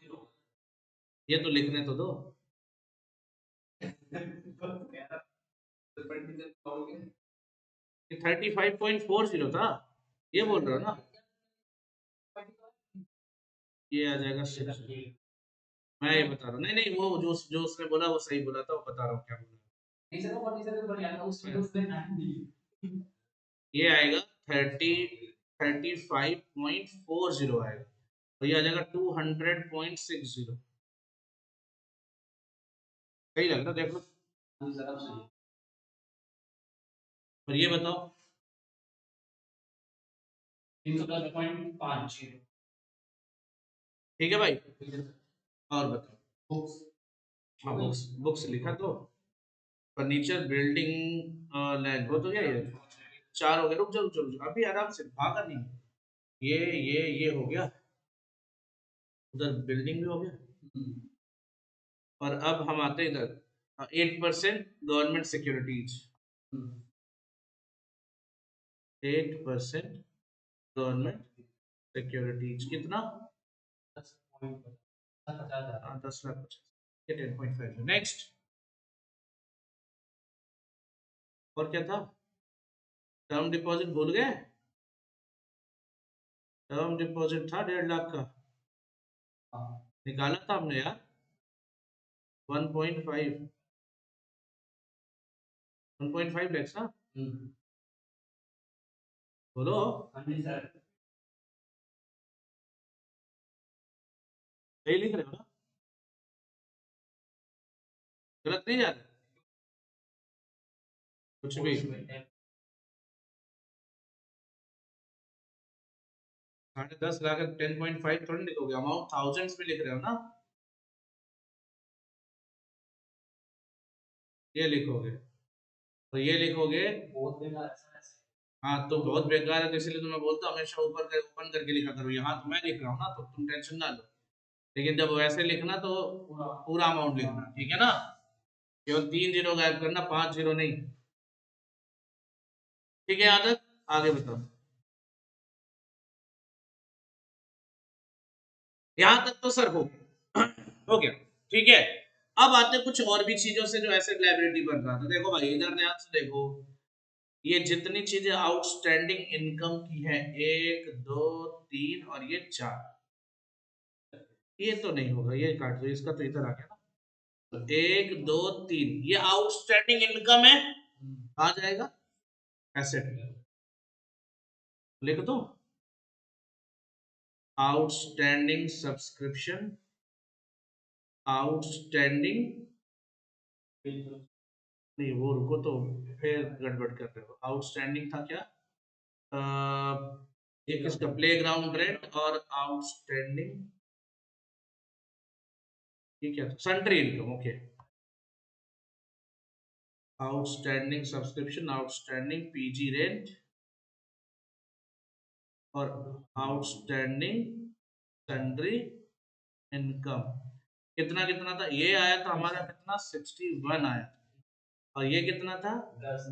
ये तो लिखने तो दो। 35.40 था, ये बोल रहे हो ना, ये आ जाएगा 6। मैं ये बता रहा हूँ, नहीं नहीं, वो जो जो उसने बोला वो सही बोला था, वो बता रहा हूँ क्या बोला। ये आएगा 35.40 आएगा, तो ये आ जाएगा 200.60। सही लग रहा, देख लो। और ये बताओ 310.5। ठीक है भाई, और बताओ। हाँ बुक्स, बुक्स लिखा तो फर्नीचर बिल्डिंग लैंड वो तो क्या है, 4 हो गए। रुक जाओ रुक जाओ रुक जाओ, अभी आराम से भागा नहीं। ये हो गया, उधर बिल्डिंग भी हो गया। और अब हम आते हैं इधर 8% गवर्नमेंट सिक्योरिटीज, 8% गवर्नमेंट सिक्योरिटीज कितना, 10 लाख 50, 10.5। नेक्स्ट, और क्या था, टर्म डिपॉजिट भूल गए, टर्म डिपॉजिट था 1.5 लाख का, निकाला था हमने यार 1.5, 1.5 लैक्स ना। बोलो, सही लिख रहे हो ना, गलत नहीं जा रहा कुछ भी। 10.5 लाख 10.5 थोड़ी लिखोगे, अमाउंट थाउजेंड्स में लिख रहे हो ना, ये लिखोगे और ये लिखोगे। हाँ तो बहुत बेकार है, तो इसलिए तो मैं बोलता हूँ हमेशा ऊपर कर ओपन करके लिखा करो, यहाँ तो मैं लिख रहा हूँ ना तो तुम टेंशन ना लो, लेकिन जब वैसे लिखना तो पूरा अमाउंट लिखना, ठीक है ना, केवल 3 जीरो गायब करना, 5 जीरो नहीं। ठीक है, यहाँ तक आगे बताओ, यहाँ तक तो सर हो गया। ठीक है, अब आते कुछ और भी चीजों से जो एसेट लायबिलिटी बन रहा था। देखो भाई इधर ध्यान से देखो, ये जितनी चीजें आउटस्टैंडिंग इनकम की है, 1 2 3 और ये 4, ये तो नहीं होगा, ये काट दो, इसका तो इधर आ गया ना, तो 1 2 3 ये आउटस्टैंडिंग इनकम है, आ जाएगा एसेट, लिख दो आउटस्टैंडिंग सब्सक्रिप्शन, आउटस्टैंडिंग, नहीं वो रुको तो फिर गड़बड़ कर रहे हो, आउटस्टैंडिंग था क्या, ये किसका, प्ले ग्राउंड रेंट, और आउटस्टैंडिंग ये क्या था, sundry income, okay, outstanding subscription, outstanding PG rent, और आउटस्टैंडिंग सन्ट्री इनकम। कितना कितना था, ये आया था हमारा कितना, 61 आया था, और ये कितना था,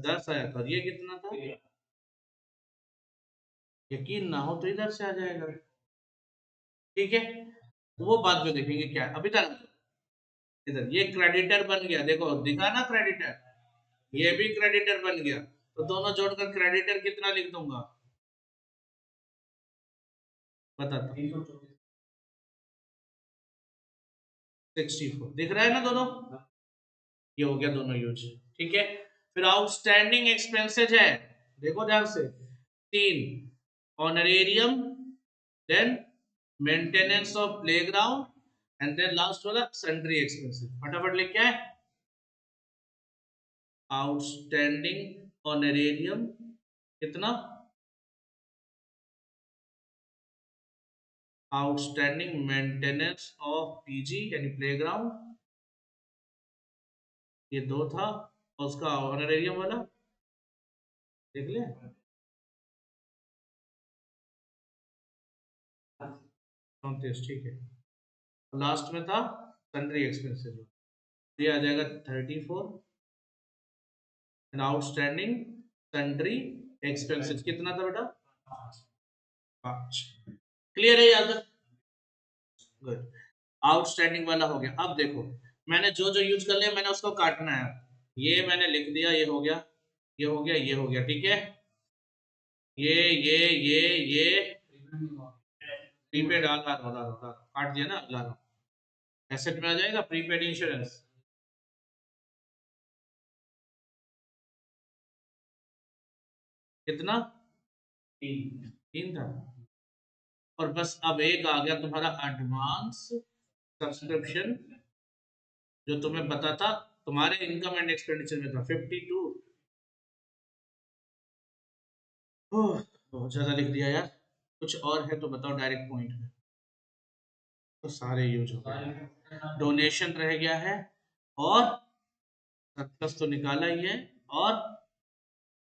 10 आया था, और ये कितना था, यकीन ना हो तो इधर से आ जाएगा। ठीक है, तो वो बाद में देखेंगे क्या है। अभी तक इधर ये क्रेडिटर बन गया, देखो दिखा ना क्रेडिटर, ये भी क्रेडिटर बन गया, तो दोनों जोड़कर क्रेडिटर कितना लिख दूंगा, बताता हूँ, 64 दिख रहा है ना दोनों, ये हो गया दोनों यूज। ठीक है, फिर आउटस्टैंडिंग एक्सपेंसेज है, देखो ध्यान से, 3 honorarium, then maintenance of playground, and then last वाला सन्ड्री एक्सपेंसेस। फटाफट लिख क्या है, आउटस्टैंडिंग ऑनरेरियम कितना, आउटस्टैंडिंग मेंटेनेंस ऑफ पीजी यानी प्लेग्राउंड, ये 2 था, और उसका ऑनरेरियम वाला देख लिया, 34, ठीक है, लास्ट में था सन्ड्री एक्सपेंसेस, ये आ जाएगा 34, एंड आउटस्टैंडिंग सन्ड्री एक्सपेंसेस कितना था बेटा, 5। क्लियर है याद, गुड, आउटस्टैंडिंग वाला हो गया। अब देखो मैंने जो जो यूज कर लिया मैंने उसको काटना है, ये मैंने लिख दिया, ये हो गया, ये हो गया, ये हो गया, ठीक है, ये प्रीपेड काट दिया ना, ला एसेट में आ जाएगा प्रीपेड इंश्योरेंस, कितना, 3 था, और बस अब एक आ गया तुम्हारा एडवांस सब्सक्रिप्शन, जो तुम्हें पता था तुम्हारे इनकम एंड एक्सपेंडिचर में था 52। बहुत ज्यादा लिख दिया यार, कुछ और है तो बताओ डायरेक्ट पॉइंट में। तो सारे यूज हो गए, डोनेशन रह गया है और सरप्लस तो निकाला ही है और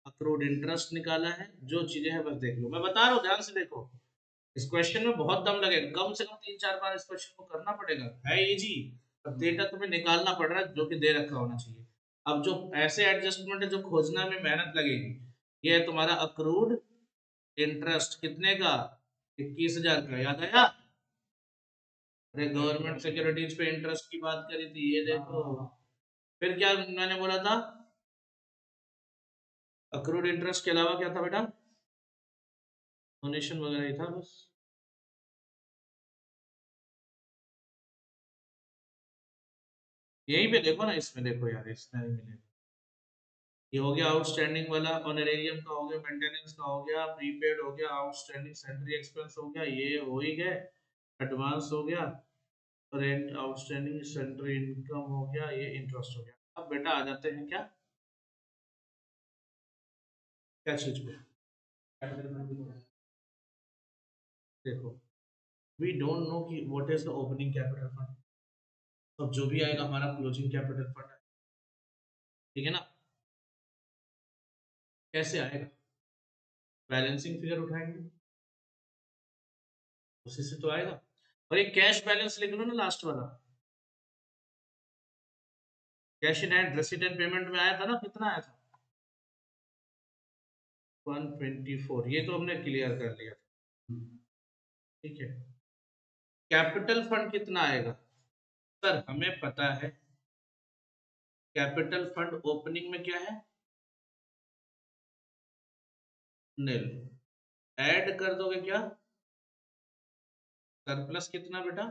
अक्रूड इंटरेस्ट निकाला है। जो चीजें हैं बस देख लो, मैं बता रहा हूँ ध्यान से देखो। इस क्वेश्चन में बहुत दम लगेगा, कम से कम 3-4 बार इस क्वेश्चन को करना पड़ेगा, है इजी। अब डेटा तुम्हें निकालना पड़ रहा है जो कि दे रखा होना चाहिए। अब जो ऐसे एडजस्टमेंट है जो खोजना में मेहनत लगेगी, ये है तुम्हारा अक्रूड इंटरेस्ट कितने का, 21,000 का, याद आया। अरे गवर्नमेंट सिक्योरिटीज पे इंटरेस्ट की बात करी थी, ये देखो। फिर क्या मैंने बोला था, अक्रूड इंटरेस्ट के अलावा क्या था बेटा, डोनेशन वगैरह ही था बस। यहीं पे देखो ना, इसमें देखो यार, इसमें नहीं मिलेगा। ये हो गया आउटस्टैंडिंग वाला, ऑनरेरियम का हो गया, मेंटेनेंस का हो गया, प्रीपेड हो गया, आउटस्टैंडिंग सेंट्री एक्सपेंस हो गया, ये हो ही गए। एडवांस हो गया, रेंट आउटस्टैंडिंग सेंट्री इनकम हो गया, ये इंटरेस्ट हो गया। अब बेटा आ जाते हैं क्या, क्या चीज पे, देखो, वी डोंट नो कि what is the opening capital fund. अब जो भी आएगा हमारा क्लोजिंग कैपिटल फंड है, ठीक है ना। कैसे आएगा, बैलेंसिंग फिगर उठाएंगे, उसी से तो आएगा। और ये कैश बैलेंस लिख लो ना लास्ट वाला, cash in hand receipt and payment में आया था ना, कितना आया था, 124, ये तो हमने क्लियर कर लिया था, ठीक है। कैपिटल फंड कितना आएगा, सर हमें पता है कैपिटल फंड ओपनिंग में क्या है, नील। ऐड कर दोगे क्या, सरप्लस कितना बेटा,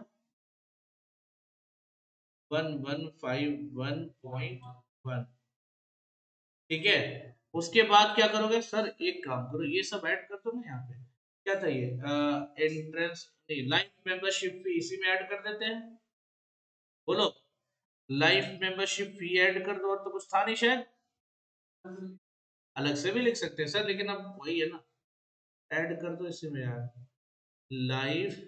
1151.1, ठीक है। उसके बाद क्या करोगे सर, एक काम करो, ये सब ऐड कर दो ना यहाँ पे, क्या था ये, एंट्रेंस नहीं, लाइफ मेंबरशिप फी इसी में ऐड कर देते हैं, बोलो। लाइफ मेंबरशिप फी ऐड कर दो, और तो कुछ था नहीं शायद, अलग से भी लिख सकते हैं सर, लेकिन अब वही है ना, ऐड कर दो इसी में यार, लाइफ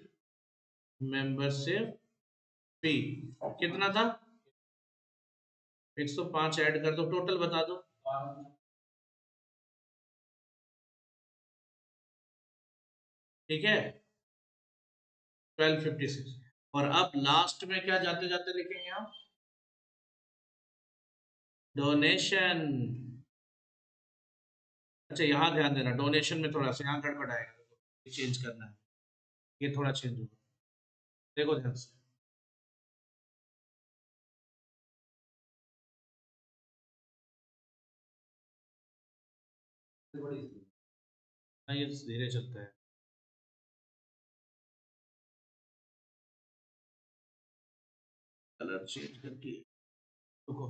मेंबरशिप फी कितना था, 105 ऐड कर दो, टोटल बता दो, ठीक है, 1256। और अब लास्ट में क्या जाते जाते लिखेंगे हम, डोनेशन। अच्छा यहाँ ध्यान देना, डोनेशन में थोड़ा सा यहाँ गड़बड़ आएगा, चेंज करना है, ये थोड़ा चेंज होगा, देखो ध्यान से। हाँ ये धीरे चलता है, कलर चेंज करके, देखो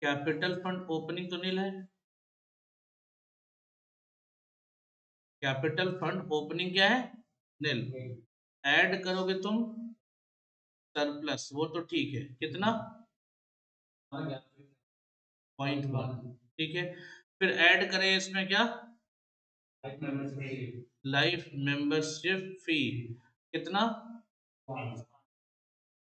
कैपिटल फंड ओपनिंग तो नील है, कैपिटल फंड ओपनिंग क्या है, नील। ऐड करोगे तुम सरप्लस, वो तो ठीक है, कितना, 0.1, ठीक है। फिर ऐड करें इसमें क्या, लाइफ मेंबरशिप फी कितना,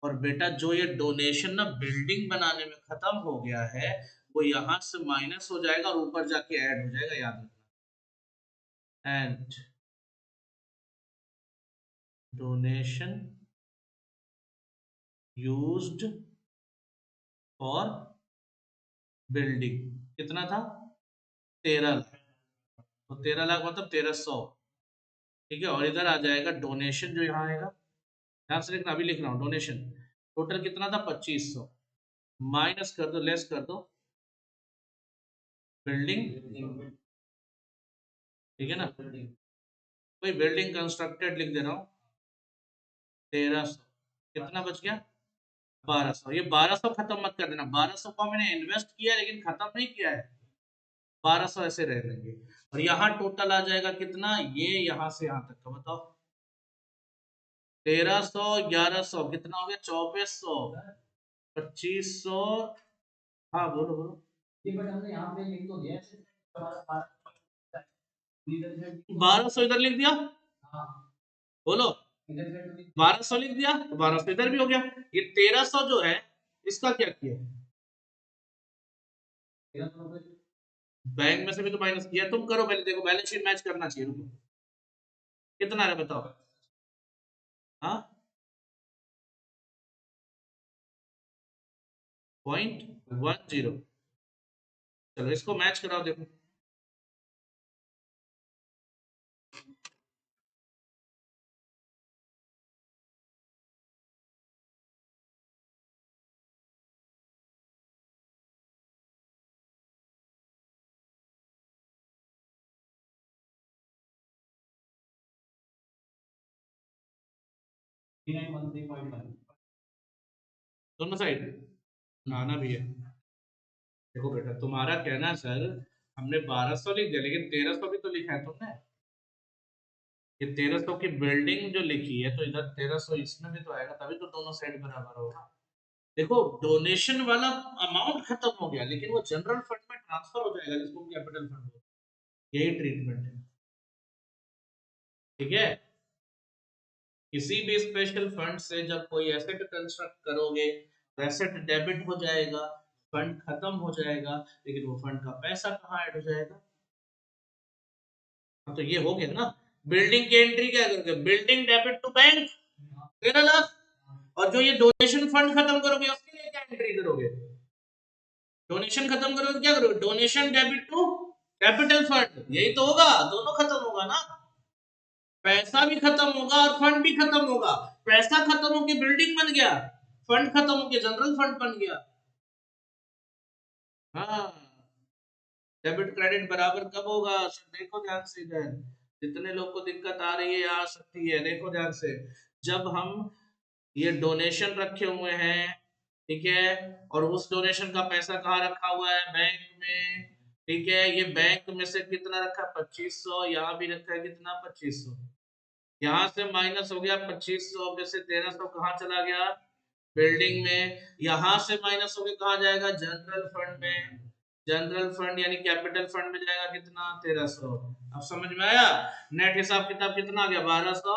और बेटा जो ये डोनेशन ना बिल्डिंग बनाने में खत्म हो गया है, वो यहां से माइनस हो जाएगा और ऊपर जाके ऐड हो जाएगा, याद रखना। And donation used for building कितना था, 13 लाख, तो 13 लाख मतलब 1300, ठीक है। और इधर आ जाएगा डोनेशन, जो यहाँ आएगा, ध्यान से लिखना, अभी लिख रहा हूँ, डोनेशन टोटल कितना था, 2500, माइनस कर दो, लेस कर दो बिल्डिंग, ठीक है ना, कोई बिल्डिंग कंस्ट्रक्टेड लिख दे रहा हूँ, 1300, कितना बच गया, 1200। ये 1200 खत्म मत कर देना, 1200 को मैंने इन्वेस्ट किया लेकिन खत्म नहीं किया है, 1200 ऐसे रह लेंगे। और यहाँ टोटल आ जाएगा कितना, ये यहाँ से यहाँ तक का बताओ, 1300, 1100 कितना हो गया, 2400, 2500, हाँ बोलो बोलो, ये बट हमने यहाँ पे लिख तो दिया है, 1200 इधर लिख दिया, बोलो 1200 लिख दिया तो 1200 इधर भी हो गया। ये 1300 जो है इसका क्या किया, बैंक में से भी तो माइनस किया। तुम करो पहले, देखो बैलेंस शीट मैच करना चाहिए। रुको कितना है बताओ। हाँ 0.10। चलो इसको मैच कराओ देखो। दोनों साइड आना भी है। देखो बेटा तुम्हारा कहना है सर हमने 1200 लिख दिया लेकिन 1300 भी तो लिखा है तुमने। ये 1300 की बिल्डिंग जो लिखी है तो इधर 1300 इसमें भी तो आएगा, तभी तो दोनों साइड बराबर होगा। देखो डोनेशन वाला अमाउंट खत्म हो गया लेकिन वो जनरल फंड में ट्रांसफर हो जाएगा जिसको कैपिटल फंड बोलते हैं। यही ट्रीटमेंट है, ठीक है। किसी भी स्पेशल फंड से जब कोई एसेट कंस्ट्रक्ट करोगे तो एसेट डेबिट हो जाएगा, फंड खत्म हो जाएगा, लेकिन वो फंड का पैसा कहाँ ऐड हो जाएगा। हाँ, तो ये हो गया ना। बिल्डिंग की एंट्री क्या करोगे, building debit to bank 13 lakh, और जो ये डोनेशन फंड खत्म करोगे उसके लिए क्या एंट्री करोगे, डोनेशन खत्म करोगे क्या करोगे, donation debit to capital fund. यही तो होगा, दोनों खत्म होगा ना। पैसा भी खत्म होगा और फंड भी खत्म होगा। पैसा खत्म होके बिल्डिंग बन गया, फंड खत्म होके जनरल फंड बन गया। हाँ डेबिट क्रेडिट बराबर कब होगा सर, देखो ध्यान से इधर। जितने लोग को दिक्कत आ रही है आ सकती है, देखो ध्यान से। जब हम ये डोनेशन रखे हुए हैं, ठीक है, और उस डोनेशन का पैसा कहाँ रखा हुआ है, बैंक में, ठीक है। ये बैंक में से कितना रखा, 2500, यहाँ भी रखा है कितना, 2500। यहाँ से माइनस हो गया 2500 में से 1300 कहाँ चला गया, बिल्डिंग में। यहाँ से माइनस होके कहाँ जाएगा, जनरल फंड में। जनरल फंड यानी कैपिटल फंड में जाएगा कितना, 1300। अब समझ में आया। नेट हिसाब किताब कितना आ गया, 1200।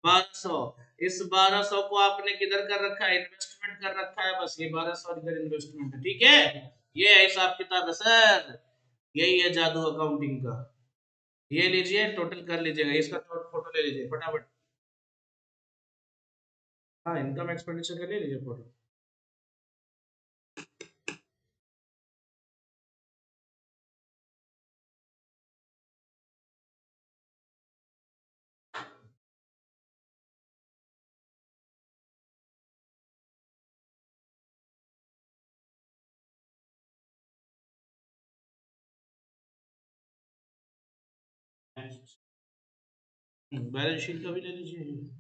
1200, इस 1200 को आपने किधर कर रखा है, इन्वेस्टमेंट कर रखा है, बस ये 1200 इधर इन्वेस्टमेंट है, ठीक है। ये है हिसाब किताब है सर, यही है जादू अकाउंटिंग का। ये लीजिए टोटल कर लीजिएगा, इसका फोटो ले लीजिए फटाफट। हाँ इनकम एक्सपेंडिचर का ले लीजिए फोटो। बैलेंस शीट का भी ले लीजिए।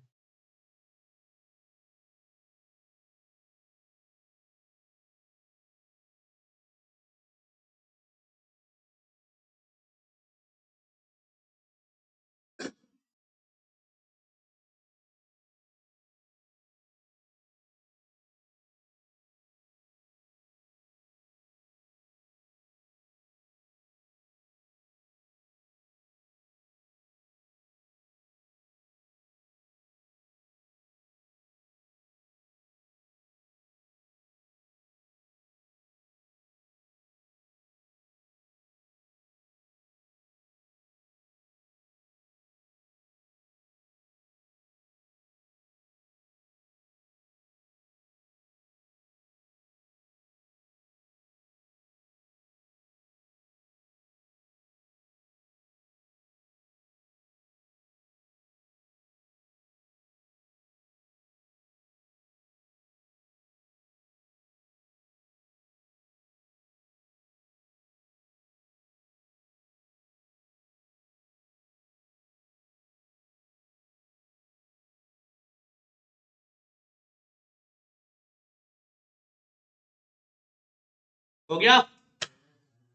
हो गया,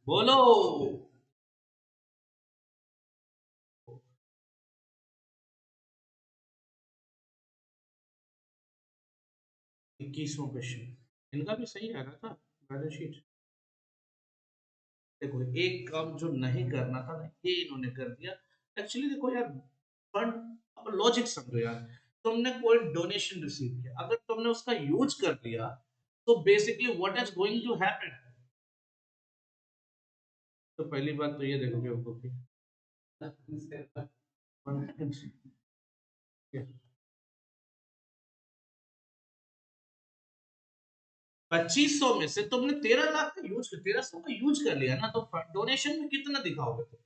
बोलो। 21वां क्वेश्चन इनका भी सही आ रहा था, बैलेंस शीट। देखो एक काम जो नहीं करना था ना ये इन्होंने कर दिया। एक्चुअली देखो यार, फंड और लॉजिक समझो यार। तुमने कोई डोनेशन रिसीव किया, अगर तुमने उसका यूज कर लिया तो basically what is going to happen. तो पहली बात तो ये देखो बेवकूफी, 2500 में से तुमने 13 लाख का यूज कर, 1300 का यूज कर लिया ना, तो डोनेशन में कितना दिखाओगे तुम?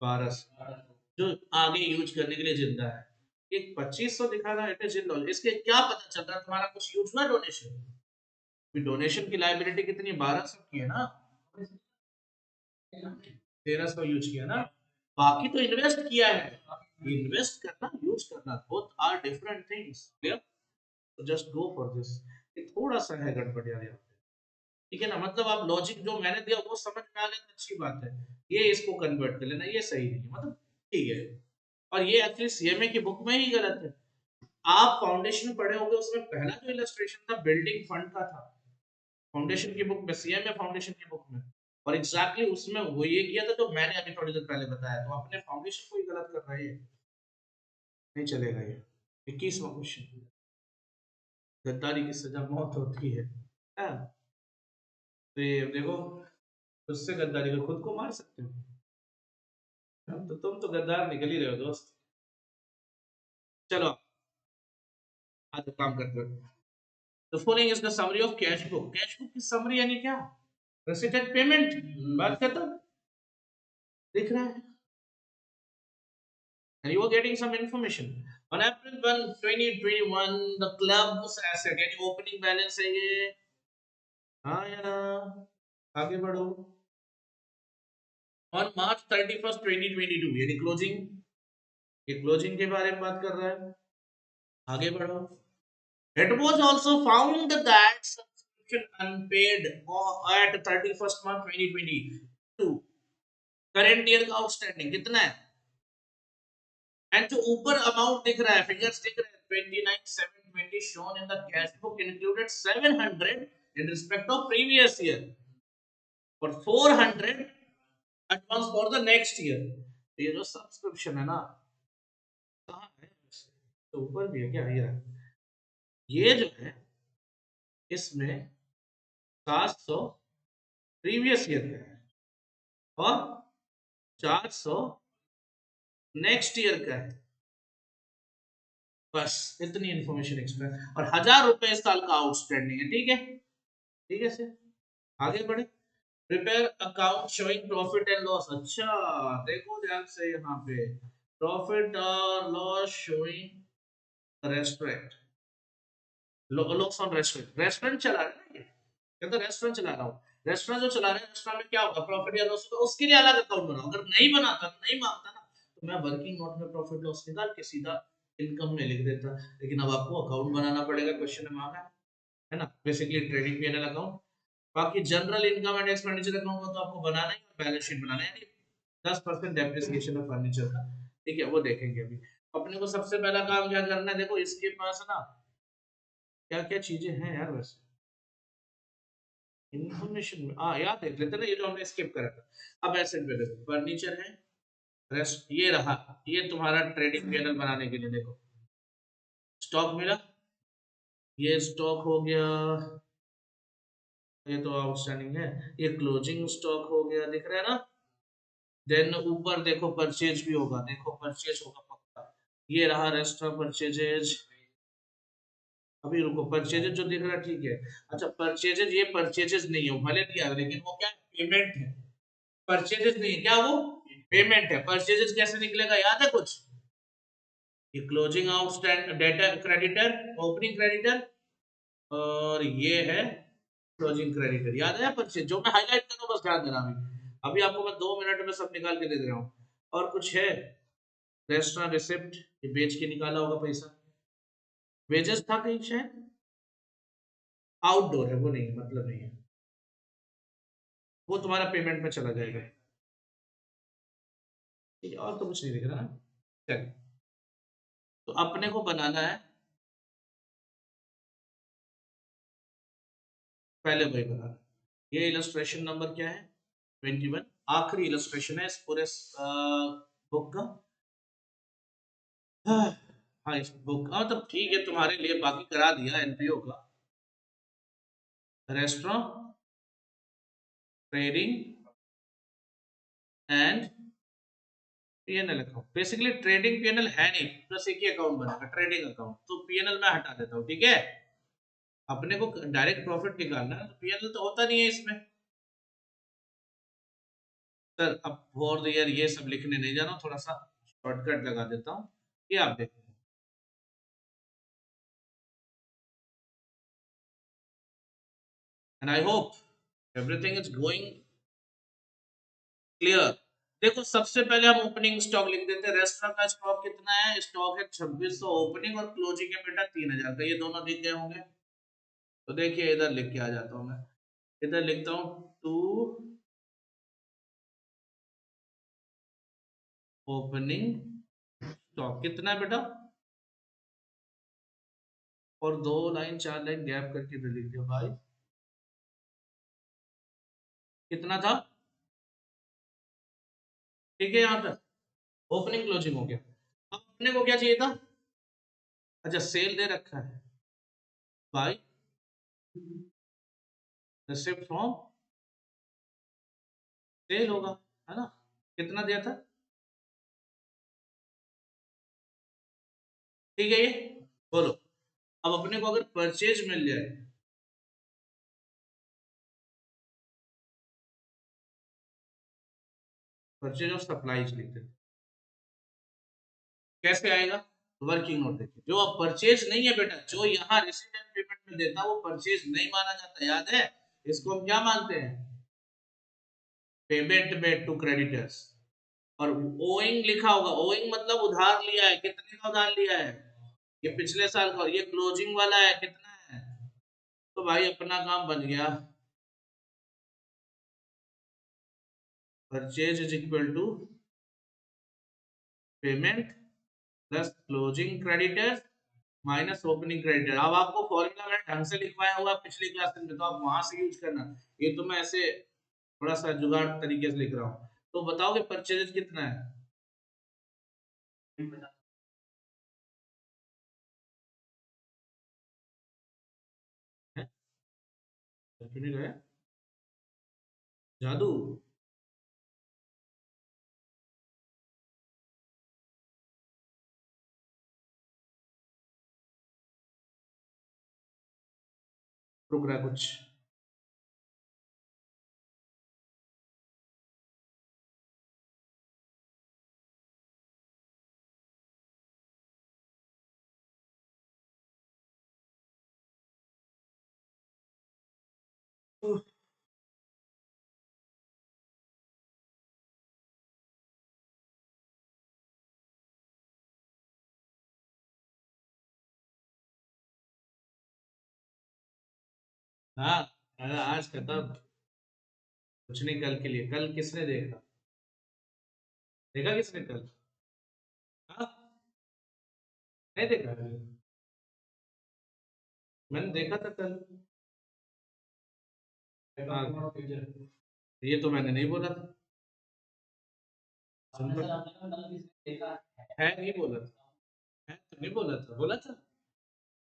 1200 जो आगे यूज करने के लिए जिंदा है। एक 2500 दिखा रहा है, इट इज इन डॉलर। इसके क्या पता चल रहा है तुम्हारा कुछ यूज हुआ डोनेशन? डोनेशन की लायबिलिटी कितनी, 1200 की है ना, 1300 यूज किया ना, बाकी तो इन्वेस्ट किया है। इन्वेस्ट करना, यूज करना, बोथ आर डिफरेंट थिंग्स। तो जस्ट गो फॉर दिस। ये थोड़ा सा है गड़बड़ यार यहाँ पे, ठीक है ना। मतलब आप लॉजिक जो मैंने दिया वो समझ में आ गया तो अच्छी बात है, ये इसको कन्वर्ट कर लेना ये सही नहीं है, मतलब ठीक है। और ये एक्चुअली सीएमए की बुक में ही गलत है। आप फाउंडेशन पढ़े होंगे, उसमें पहला जो इलस्ट्रेशन था बिल्डिंग फंड का था, फाउंडेशन की बुक में, सीएमए फाउंडेशन की बुक में। और एग्जैक्टली उसमें वो ये किया था जो मैंने अभी थोड़ी देर पहले बताया, तो अपने फाउंडेशन को ही गलत कर रहे हैं, नहीं चलेगा ये। 21वां क्वेश्चन, गद्दारी की सजा मौत होती है। हाँ, तो ये देखो, उससे गद्दारी कर खुद को मार सकते हो। तो तुम तो गद्दार निकल ही रहे हो दोस्त। चलो आज काम करते हो। The following is the summary of cash book. Cash book की summary यानी क्या? Receipted payment, बात खत्म, दिख रहा है। And you are getting some information. On April 1, 2021, the club's asset यानी opening balance है ये। हाँ या ना? आगे बढ़ो। On March 31, 2022 यानी closing, ये closing के बारे में बात कर रहा है। आगे बढ़ो। It was also found that subscription unpaid at 31st March 2022, current year का आउटस्टैंडिंग कितना है? एंड जो ऊपर अमाउंट दिख रहा है, फिगर्स दिख रहे हैं, 29,720 shown in the cash book included 700 in respect of previous year और 400 advance for the next year। तो ये जो सब्सक्रिप्शन है ना, कहाँ है? तो ऊपर भी है क्या? ये जो है, इसमें 700 प्रीवियस ईयर का है और 400 नेक्स्ट ईयर का है। बस इतनी इंफॉर्मेशन एक्सप्लेन, और 1000 रुपए इस साल का आउटस्टैंडिंग है, ठीक है, ठीक है सर। आगे बढ़े। Prepare account showing profit and loss. अच्छा देखो ध्यान से यहाँ पे, प्रॉफिट और loss showing restaurant, loss on restaurant, restaurant चला रहे हैं ना ये, कहते रेस्टोरेंट चला रहा हूँ, रेस्टोरेंट जो चला रहे हैं, रेस्टोरेंट में क्या होगा, प्रॉफिट या लॉस, तो उसके लिए अलग अकाउंट बनाओ। अगर नहीं बनाता, नहीं मांगता ना, तो मैं वर्किंग नोट में प्रॉफिट लॉस निकाल के सीधा इनकम में लिख देता। लेकिन अब आपको अकाउंट बनाना पड़ेगा, क्वेश्चन में मांगा है ना, बेसिकली ट्रेडिंग पीएनएल अकाउंट। बाकी general income and expenditure account तो आपको बनाना है, बैलेंस शीट बनाना है, यानी 10% डेप्रिसिएशन ऑफ फर्नीचर का, ठीक है, वो देखेंगे अभी। अपने को सबसे पहला काम क्या करना है, देखो इसके पास ना क्या क्या चीजें हैं यार, वैसे इन्फॉर्मेशन में याद देख लेते ना, ये जो हमने स्किप करा था। अब एसेट पे देखो, फर्नीचर है, रेस्ट ये रहा, ये तुम्हारा ट्रेडिंग पीएनएल बनाने के लिए देखो, स्टॉक मिला, ये स्टॉक हो गया, ये तो आउटस्टैंडिंग है, ये क्लोजिंग स्टॉक हो गया, दिख रहा है ना। देन ऊपर देखो परचेज भी होगा, देखो परचेज होगा पक्का, ये रहा रेस्ट्रा परचेजेज। अभी रुको, परचेजेज जो दिख रहा है ठीक है। अच्छा परचेजेज, ये परचेजेज नहीं है भले दिया, लेकिन वो क्या पेमेंट है, परचेजेज नहीं है, क्या वो पेमेंट है। परचेजेज कैसे निकलेगा, याद है कुछ? ये closing outstand data creditor, opening creditor, और ये है क्लोजिंग क्रेडिटर, याद है परचेज, जो मैं हाईलाइट कर रहा हूँ बस ध्यान देना। अभी अभी आपको मैं 2 मिनट में सब निकाल के दे दे रहा हूँ। और कुछ है, रेस्टोरेंट रिसिप्ट, ये बेच के निकाला होगा पैसा, वेजेस था कहीं शायद, आउटडोर है वो, नहीं है, मतलब नहीं है, वो तुम्हारा पेमेंट में चला जाएगा, ठीक है। और तो कुछ नहीं दिख रहा ना, चलिए। तो अपने को बनाना है, पहले वही बनाना है। ये इलस्ट्रेशन नंबर क्या है, 21, आखिरी इलस्ट्रेशन है इस पूरे बुक का। हाँ इस बुक, हाँ तब ठीक है, तुम्हारे लिए बाकी करा दिया एनपीओ का। Restaurant, trading and PNL account. Basically trading PNL है नहीं, बस एक ही अकाउंट बनेगा ट्रेडिंग अकाउंट, तो पीएनएल मैं हटा देता हूँ, ठीक है। अपने को डायरेक्ट प्रॉफिट निकालना है, तो पीएनएल तो होता नहीं है इसमें। सर अब फॉर द ईयर ये सब लिखने नहीं जा रहा हूँ, थोड़ा सा शॉर्टकट लगा देता हूँ, ये आप देखो। And I hope everything is going clear. देखो सबसे पहले हम ओपनिंग स्टॉक लिख देते हैं। रेस्टोरेंट का स्टॉक कितना है? स्टॉक है 2600 ओपनिंग, और क्लोजिंग है बेटा 3000 का, ये दोनों दिख गए होंगे। तो देखिए इधर लिख के आ जाता हूँ मैं, इधर लिखता हूँ टू ओपनिंग स्टॉक कितना है बेटा, और 2 लाइन 4 लाइन गैप करके इधर लिख दिया भाई, कितना था? ठीक है, यहाँ तक ओपनिंग क्लोजिंग हो गया। अब अपने को क्या चाहिए था? अच्छा सेल दे रखा है बाय रिसिप्ट फ्रॉम सेल होगा, है ना? कितना दिया था? ठीक है, ये बोलो। अब अपने को अगर परचेज मिल जाए, परचेज ऑफ सप्लाईज लिखते हैं, कैसे आएगा? वर्किंग नोट देखिए, जो अब परचेज नहीं है बेटा, जो यहाँ रिसीट एंड पेमेंट में देता वो परचेज नहीं माना जाता, याद है? इसको हम क्या मानते हैं? Payment made to creditors. और ओइंग लिखा होगा, ओइंग मतलब उधार लिया है, कितने का उधार लिया है? ये पिछले साल का, ये क्लोजिंग वाला है, कितना है? तो भाई अपना काम बन गया, purchase is equal to payment plus closing creditors minus opening creditor. अब आपको फॉर्मूला मैंने ढंग से लिखवाया हुआ पिछली क्लास में, तो आप वहां से यूज करना, ये तो मैं ऐसे थोड़ा सा जुगाड़ तरीके से लिख रहा हूँ। तो बताओ कि परचेज कितना है? है? नहीं गया जादू। रुक रहा है कुछ। हाँ, अरे आज खत्म, कुछ नहीं कल के लिए। कल किसने देखा? देखा किसने कल? हाँ, नहीं देखा। मैंने देखा था कल। हाँ, ये तो मैंने नहीं बोला था। सुन है, नहीं बोला था। है तो नहीं बोला था, बोला था?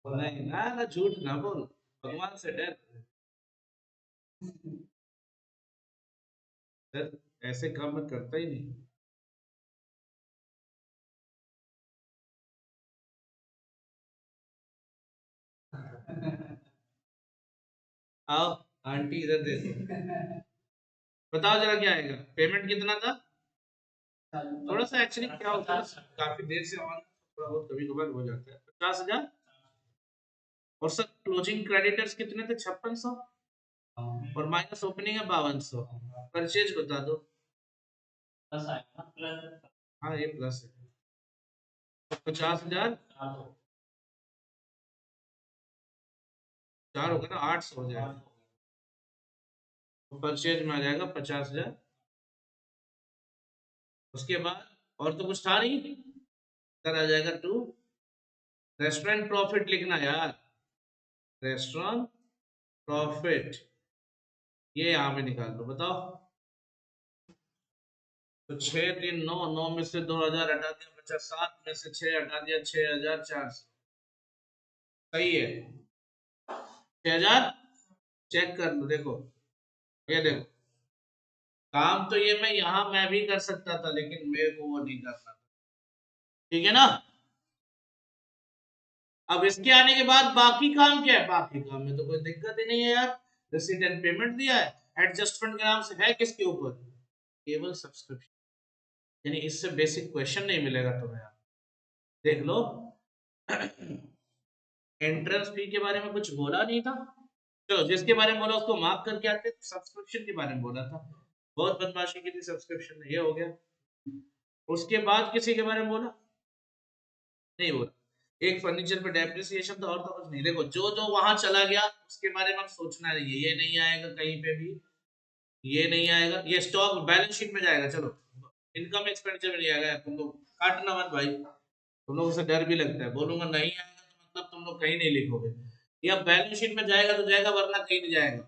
नहीं ना ना, झूठ ना बोल, भगवान से डर। सर ऐसे काम मैं करता ही नहीं। आओ आंटी इधर दे दो, बताओ जरा क्या आएगा। पेमेंट कितना था? थोड़ा सा एक्चुअली क्या होता है ना, काफी देर से ऑन, थोड़ा बहुत कभी कभार हो जाता है। 50,000। और सर क्लोजिंग क्रेडिटर्स कितने थे? 5600, और माइनस ओपनिंग है 5200। परचेज बता दो। हाँ ये प्लस है। 50,000 4 होगा ना, 800 हो जाएगा। परचेज में आ जाएगा 50,000। उसके बाद और तो कुछ था नहीं, सर आ जाएगा टू रेस्टोरेंट प्रॉफिट लिखना यार, रेस्टोरेंट प्रॉफिट, ये यहाँ पे निकाल दो, बताओ। तो 6 3 9, 9 में से 2000 हटा दिया, बचा 7 में से 6 हटा दिया, 6400। सही है 6000। चेक कर लो, देखो ये देखो, काम तो ये मैं भी कर सकता था, लेकिन मेरे को वो नहीं करना था। ठीक है ना। अब इसके आने के बाद बाकी काम क्या है, बाकी काम में तो कोई दिक्कत ही नहीं है यार। रिसीट एंड पेमेंट दिया है, एडजस्टमेंट के नाम से है किसके ऊपर, केवल सब्सक्रिप्शन। यानी इससे बेसिक क्वेश्चन नहीं मिलेगा तुम्हें यार। देख लो एंट्रेंस फी के बारे में कुछ बोला नहीं था, चलो जिसके बारे में बोला उसको मार्क करके आते। सब्सक्रिप्शन के बारे में बोला था, बहुत बदमाशी की थी सब्सक्रिप्शन में, ये हो गया। उसके बाद किसी के बारे में बोला नहीं, बोला एक फर्नीचर पे डेप्रिसिएशन था, और तो कुछ नहीं। देखो जो जो वहां चला गया उसके बारे में हम सोचना नहीं है, ये नहीं आएगा कहीं पे भी, ये नहीं आएगा, ये स्टॉक बैलेंस शीट में जाएगा। चलो इनकम एक्सपेंडिचर में नहीं आएगा, तुम लोग काटना मत भाई, तुम लोगों से डर भी लगता है, बोलूंगा नहीं आएगा तो मतलब तुम लोग कहीं नहीं लिखोगे। ये अब बैलेंस शीट में जाएगा तो जाएगा, वरना कहीं नहीं जाएगा।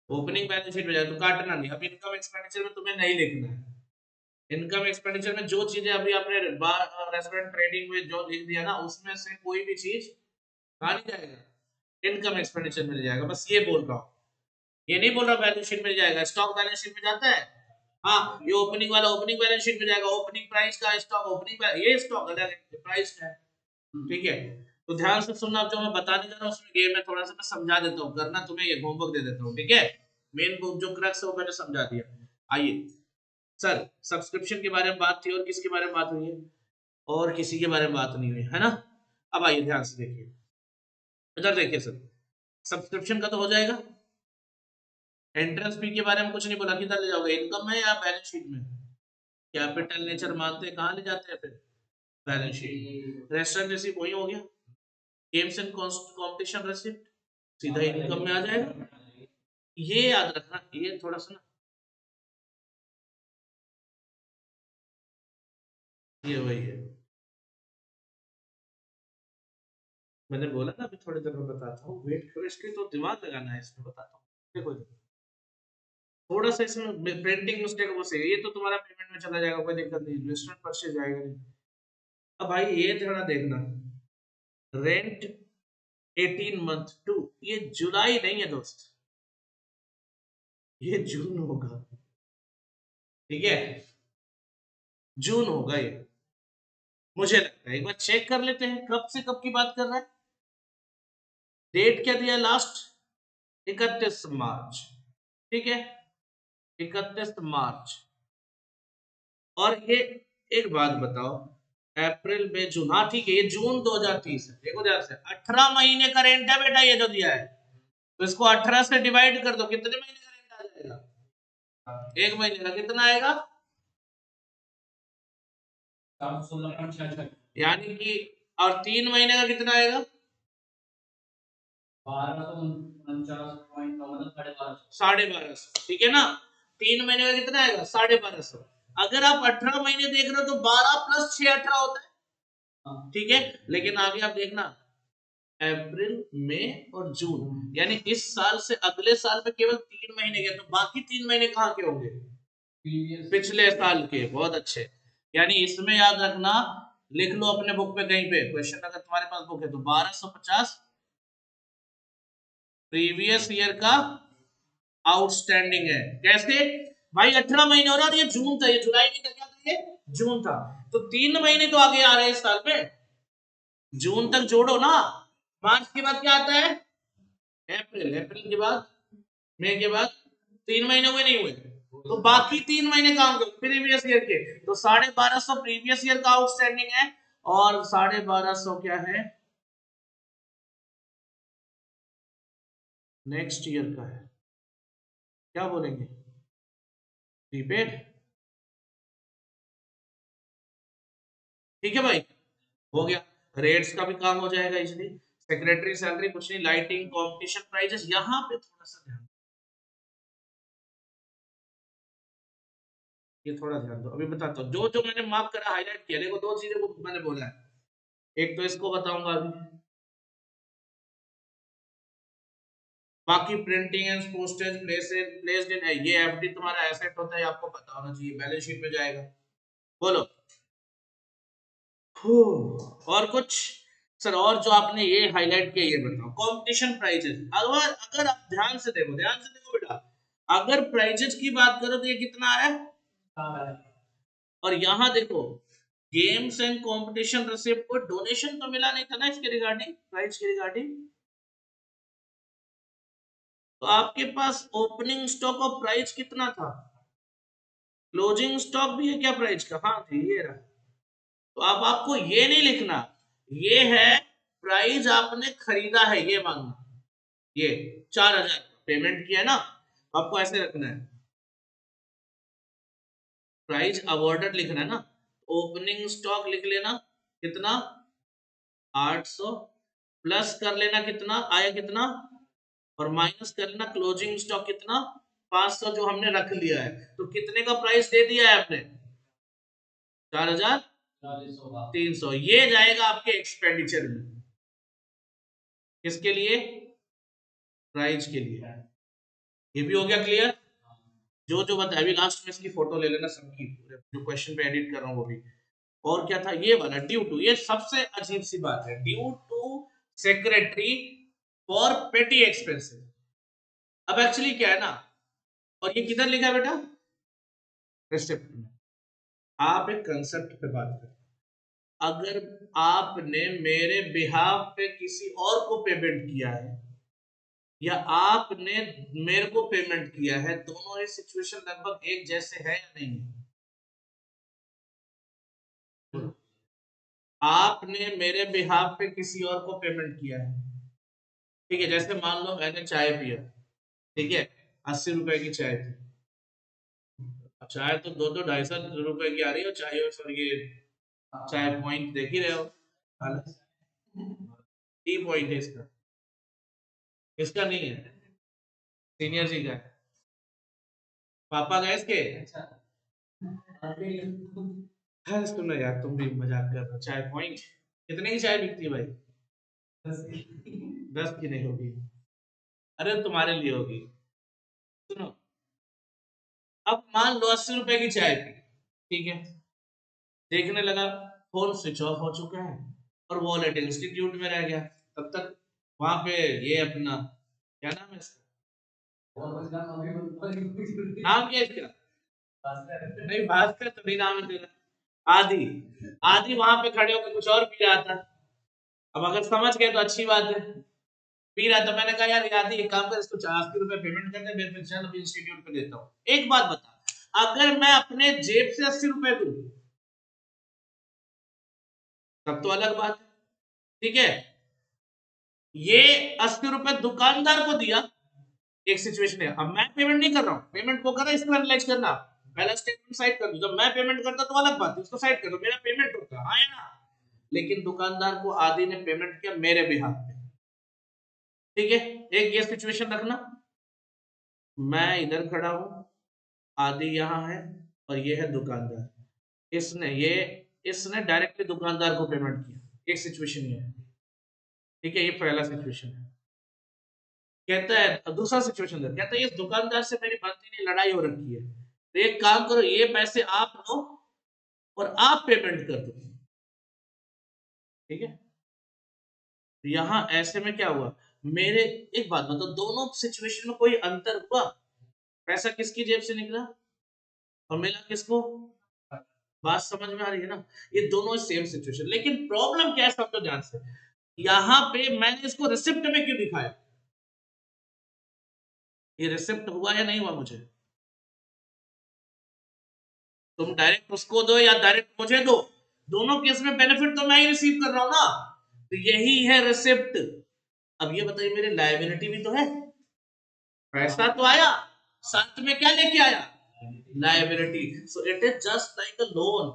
ओपनिंग बैलेंस शीट में जाएगा तो काटना नहीं। अब इनकम एक्सपेंडिचर में तुम्हें नहीं लिखना है। इनकम एक्सपेंडिचर में जो चीजें अभी आपने रेस्टोरेंट ट्रेडिंग में जो लिख दिया ना, उसमें से कोई भी चीज कहाँ नहीं जाएगा, इनकम एक्सपेंडिचर में जाएगा। बस ये बोल रहा हूँ, ये नहीं बोल रहा बैलेंस शीट में जाएगा। स्टॉक बैलेंस शीट में जाता है, हाँ ये ओपनिंग वाला ओपनिंग बैलेंस शीट में जाएगा। ओपनिंग प्राइस का स्टॉक, ओपनिंग ये स्टॉक अलग है, प्राइस का है। ठीक है, तो ध्यान से सुनना, जो मैं बताने जा रहा हूँ उसमें ये मैं थोड़ा सा मैं समझा देता हूँ, करना तुम्हें, ये होमवर्क दे देता हूँ। ठीक है, मेन बुक जो क्रक्स है वो मैंने समझा दिया। आइए सर, सब्सक्रिप्शन के बारे में बात थी, और किसके बारे में बात हुई है, और किसी के बारे में बात नहीं हुई है ना। अब आइए ध्यान से देखिए, इधर देखिए सर, सब्सक्रिप्शन का तो हो जाएगा। एंट्रेंस फी के बारे में कुछ नहीं बोला, किधर ले जाओगे, इनकम में या बैलेंस शीट में। कैपिटल नेचर मानते हैं, कहाँ ले जाते हैं फिर, बैलेंस शीट। रेस्टोरेंट रिसीप्ट वही हो गया, गेम्स एंड कॉम्पिटिशन रिसीप्ट सीधा इनकम में आ जाएगा। ये याद रखना, ये थोड़ा सा ना, ये वही है, मैंने बोला ना अभी थोड़ी देर में बताता हूँ, वेट करो, इसके तो दिमाग लगाना है, इसमें बताता हूँ। देखो थोड़ा सा इसमें प्रिंटिंग मिस्टेक हो सही, ये तो तुम्हारा पेमेंट में चला जाएगा, कोई दिक्कत नहीं, रेस्टोरेंट परचेज जाएगा नहीं। अब भाई ये थोड़ा देखना, रेंट 18 मंथ टू, ये जुलाई नहीं है दोस्त, ये जून होगा। ठीक है, जून होगा ये, मुझे लगता है। एक बार चेक कर लेते हैं कब से कब की बात कर रहा है। डेट क्या दिया लास्ट, 31 मार्च। ठीक है, 31 मार्च। और ये एक बात बताओ, अप्रैल मई जून, हाँ ठीक है, ये जून 2030 है। देखो ध्यान से, 18 महीने का रेंट है बेटा, ये जो दिया है, तो इसको 18 से डिवाइड कर दो, कितने महीने का रेंट आ जाएगा, एक महीने का कितना आएगा, यानी कि, और 3 महीने का कितना आएगा, 1250, ठीक है ना। 3 महीने का कितना आएगा, 1250। अगर आप 18 महीने देख रहे हो तो 12 + 6 18 होता है। ठीक है, लेकिन आगे आप देखना, अप्रैल मई और जून, यानी इस साल से अगले साल में केवल 3 महीने के, तो बाकी 3 महीने कहाँ के होंगे, पिछले साल के। बहुत अच्छे, यानी इसमें याद रखना, लिख लो अपने बुक पे कहीं पे, क्वेश्चन अगर तुम्हारे पास बुक है तो 1250 प्रीवियस ईयर का आउटस्टैंडिंग है। कैसे भाई, 18 महीने हो रहा, ये जून था, ये जुलाई नहीं था, क्या था ये, जून था, तो 3 महीने तो आगे आ रहे हैं इस साल में, जून तक जोड़ो ना। मार्च के बाद क्या आता है, अप्रैल, अप्रैल के बाद मई के बाद, 3 महीने हुए नहीं हुए, तो बाकी 3 महीने कहाँ होंगे, प्रीवियस ईयर के। तो 1250 प्रीवियस ईयर का आउटस्टैंडिंग है, और 1250 क्या है, नेक्स्ट ईयर का है। क्या बोलेंगे, प्रीपेड। ठीक है भाई, हो गया, रेट्स का भी काम हो जाएगा इसलिए। सेक्रेटरी सैलरी कुछ नहीं, लाइटिंग कंपटीशन प्राइजेस, यहाँ पे थोड़ा सा ध्यान, ये थोड़ा ध्यान दो, अभी बताता हूँ जो जो मैंने मार्क करा, हाईलाइट किया। देखो दो चीजें को मैंने बोला है, एक तो इसको बताऊंगा अभी, बाकी printing and postage placed in, ये एफडी तुम्हारा एसेट होता है, आपको पता होना चाहिए, बैलेंस शीट में जाएगा। बोलो। और कुछ सर, और जो आपने ये हाईलाइट किया ये बताओ, कंपटीशन प्राइजेस। अगर अगर आप ध्यान से देखो बेटा, अगर प्राइजेस की बात करो तो ये कितना आ रहा है, और यहाँ देखो गेम्स एंड कंपटीशन रिसिप्ट, को डोनेशन तो मिला नहीं था ना इसके रिगार्डिंग, प्राइज के रिगार्डिंग। तो आपके पास ओपनिंग स्टॉक ऑफ प्राइस कितना था, क्लोजिंग स्टॉक भी है क्या प्राइस का, हाँ जी ये रहा। तो अब आपको ये नहीं लिखना, ये है प्राइस आपने खरीदा है ये मांगना, ये 4000 पेमेंट किया ना, आपको ऐसे रखना है, प्राइस अवॉर्डेड लिखना है ना, ओपनिंग स्टॉक लिख लेना कितना 800, प्लस कर लेना कितना आया कितना, और माइनस कर लेना क्लोजिंग स्टॉक कितना 500 जो हमने रख लिया है, तो कितने का प्राइस दे दिया है आपने 4300, ये जाएगा आपके एक्सपेंडिचर में, किसके लिए, प्राइस के लिए। ये भी हो गया क्लियर, जो जो बताया, अभी लास्ट में इसकी फोटो ले लेना सबकी, जो क्वेश्चन पे एडिट कर रहा हूँ वो भी। और क्या था ये वाला, ड्यू टू, ये सबसे अजीब सी बात है, due to secretary for petty expenses. अब एक्चुअली क्या है ना, और ये किधर लिखा है बेटा, रिसिप्ट में। आप एक कंसेप्ट पे बात करें, अगर आपने मेरे बिहाफ पे किसी और को पेमेंट किया है, या आपने मेरे को पेमेंट किया है, दोनों ही सिचुएशन लगभग एक जैसे है या नहीं है, आपने मेरे बिहाफ पे किसी और को पेमेंट किया है, ठीक है, जैसे मान लो मैंने चाय पिया, ठीक है, 80 रुपए की चाय थी, चाय तो 200-250 रुपए की आ रही है, चाय और सर ये चाय पॉइंट देख ही रहे हो, टी पॉइंट है इसका, इसका नहीं है, सीनियर जी का है, पापा गए इसके। हाँ सुनो यार, तुम भी मजाक कर रहे हो, चाय पॉइंट कितने की चाय बिकती है भाई, 10 की नहीं होगी, अरे तुम्हारे लिए होगी। सुनो, अब मान लो 80 रुपए की चाय पी, ठीक है, देखने लगा फोन स्विच ऑफ हो चुका है और वॉलेट इंस्टीट्यूट में रह गया, तब तक वहां पे ये अपना क्या नाम है इसका, नाम क्या है इसका, नहीं भास्कर तो नहीं नाम है तेरा, आदि, आदि वहां पे खड़े होकर कुछ और पी रहा था। अब अगर समझ गए तो अच्छी बात है, पी रहा, तो मैंने कहा यार आदि एक काम कर, इसको 80 रुपए पेमेंट कर दे, मैं फिर चल अभी इंस्टीट्यूट पे देता हूँ। एक बात बता, अगर मैं अपने जेब से 80 रुपए दूं तब तो अलग बात है, ठीक है, ये 80 रुपए दुकानदार को दिया, एक सिचुएशन है, अब मैं पेमेंट नहीं कर रहा हूं, पेमेंट को कर रहा है, इसको एनालाइज करना, पहला स्टेटमेंट साइड कर दो, जब मैं पेमेंट करता तो अलग बात है, इसको साइड कर दो, मेरा पेमेंट होता है आया ना, लेकिन दुकानदार को आदि ने पेमेंट किया मेरे बिहाफ पे, ठीक है, एक ये सिचुएशन रखना, मैं इधर खड़ा हूं, आदि यहाँ है, और ये है दुकानदार, इसने डायरेक्टली दुकानदार को पेमेंट किया, एक सिचुएशन ये है, ठीक है, ये पहला सिचुएशन है। कहता है दूसरा सिचुएशन कहता है इस दुकानदार से मेरी बनती नहीं, लड़ाई हो रखी है, तो एक काम करो, ये पैसे आप लो और आप पेमेंट कर दो, ठीक है, तो यहां ऐसे में क्या हुआ, मेरे, एक बात बताओ, दोनों सिचुएशन में कोई अंतर हुआ, पैसा किसकी जेब से निकला और मिला किसको, बात समझ में आ रही है ना, ये दोनों सेम सिचुएशन, लेकिन प्रॉब्लम क्या है सबको ध्यान से, यहाँ पे मैंने इसको रिसिप्ट में क्यों दिखाया, ये रिसिप्ट हुआ या नहीं हुआ, मुझे तुम डायरेक्ट उसको दो या डायरेक्ट मुझे दो, दोनों केस में बेनिफिट तो मैं ही रिसीव कर रहा हूं ना, तो यही है रिसिप्ट। अब ये बताइए मेरी लायबिलिटी भी तो है, पैसा तो आया, साथ में क्या लेके आया, liability, so it is just like a loan.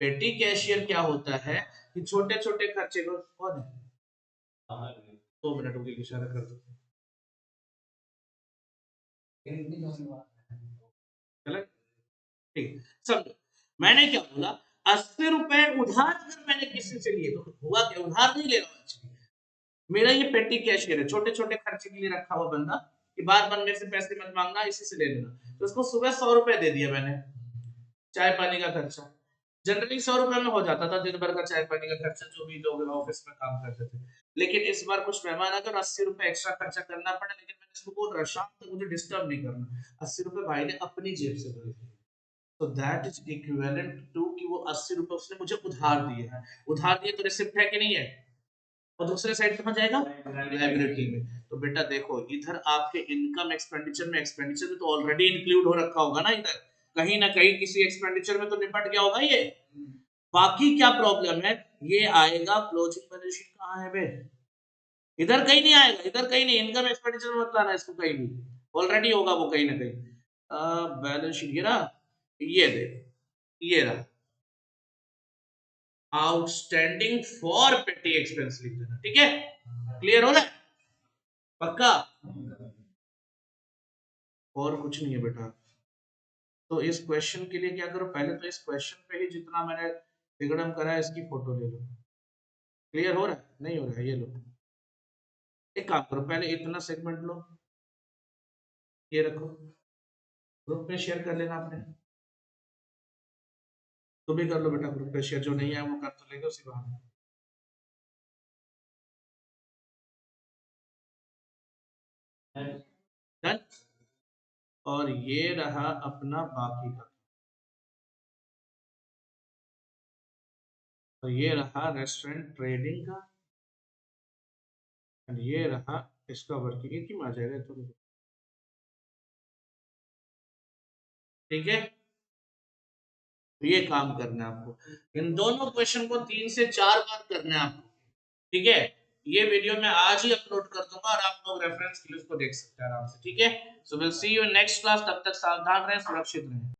पेटी कैशियर क्या होता है कि छोटे छोटे खर्चे को, कौन है, 2 मिनट रुके, इशारा कर दो, चला, ठीक, समझो मैंने क्या बोला, 80 रुपए उधार अगर मैंने किसी से लिए, तो हुआ क्या, उधार नहीं ले रहा हूं, मेरा ये पेटी कैशियर है, छोटे छोटे खर्चे के लिए रखा हुआ बंदा कि बार बार मेरे से पैसे मत मांगना, इसी से ले लेना। तो उसको सुबह 100 रुपए दे दिया मैंने, चाय पानी का खर्चा। जनरली 100 रुपए में हो जाता था दिन भर का चाय पानी का खर्चा, जो भी लोग ऑफिस में काम करते थे। लेकिन इस बार कुछ मेहमान आ गए और 80 रुपए एक्स्ट्रा खर्चा करना पड़ा, लेकिन मैंने इसको बोल रहा शाम तक मुझे डिस्टर्ब नहीं करना। 80 रुपए भाई ने अपनी जेब से दिए। तो दैट इज इक्विवेलेंट टू कि वो 80 रुपए उसने मुझे उधार दिए हैं। उधार दिए तो रिसिप्ट है कि नहीं है, और दूसरे साइड कहाँ जाएगा, लाइबिलिटी में। तो बेटा देखो, इधर आपके इनकम एक्सपेंडिचर में, एक्सपेंडिचर में तो ऑलरेडी इंक्लूड हो रखा होगा ना, इधर कहीं ना कहीं किसी एक्सपेंडिचर में तो निपट गया होगा ये। बाकी क्या प्रॉब्लम है, ये आएगा क्लोजिंग बैलेंस शीट कहाँ है बे, इधर कहीं नहीं आएगा, इधर कहीं नहीं, इनकम एक्सपेंडिचर में मत लाना इसको कहीं भी, ऑलरेडी होगा वो कहीं ना कहीं। बैलेंस शीट ये रहा, ये दे, ये रहा, आउटस्टैंडिंग फॉर पेटी एक्सपेंस लिख देना, ठीक है, क्लियर हो रहा है, पक्का। और कुछ नहीं है बेटा। तो इस क्वेश्चन के लिए क्या करो, पहले तो इस क्वेश्चन पे ही जितना मैंने विगड़म करा है इसकी फोटो ले लो। क्लियर हो रहा है, नहीं हो रहा है, ये लो, एक काम करो, पहले इतना सेगमेंट लो, ये रखो, ग्रुप में शेयर कर लेना आपने, तो भी कर लो बेटा ग्रुप पे शेयर, जो नहीं है वो कर तो लेंगे उसी बहाने। डन। और ये रहा अपना बाकी का, और ये रहा रेस्टोरेंट ट्रेडिंग का, और ये रहा इसका वर्किंग, एक ही में आ जाएगा तो, ठीक है। तो ये काम करना है आपको, इन दोनों क्वेश्चन को 3 से 4 बार करना है आपको, ठीक है। ये वीडियो मैं आज ही अपलोड कर दूंगा और आप लोग रेफरेंस के लिए उसको देख सकते हैं आराम से, ठीक है। So will see you in next class, तब तक सावधान रहें, सुरक्षित रहें।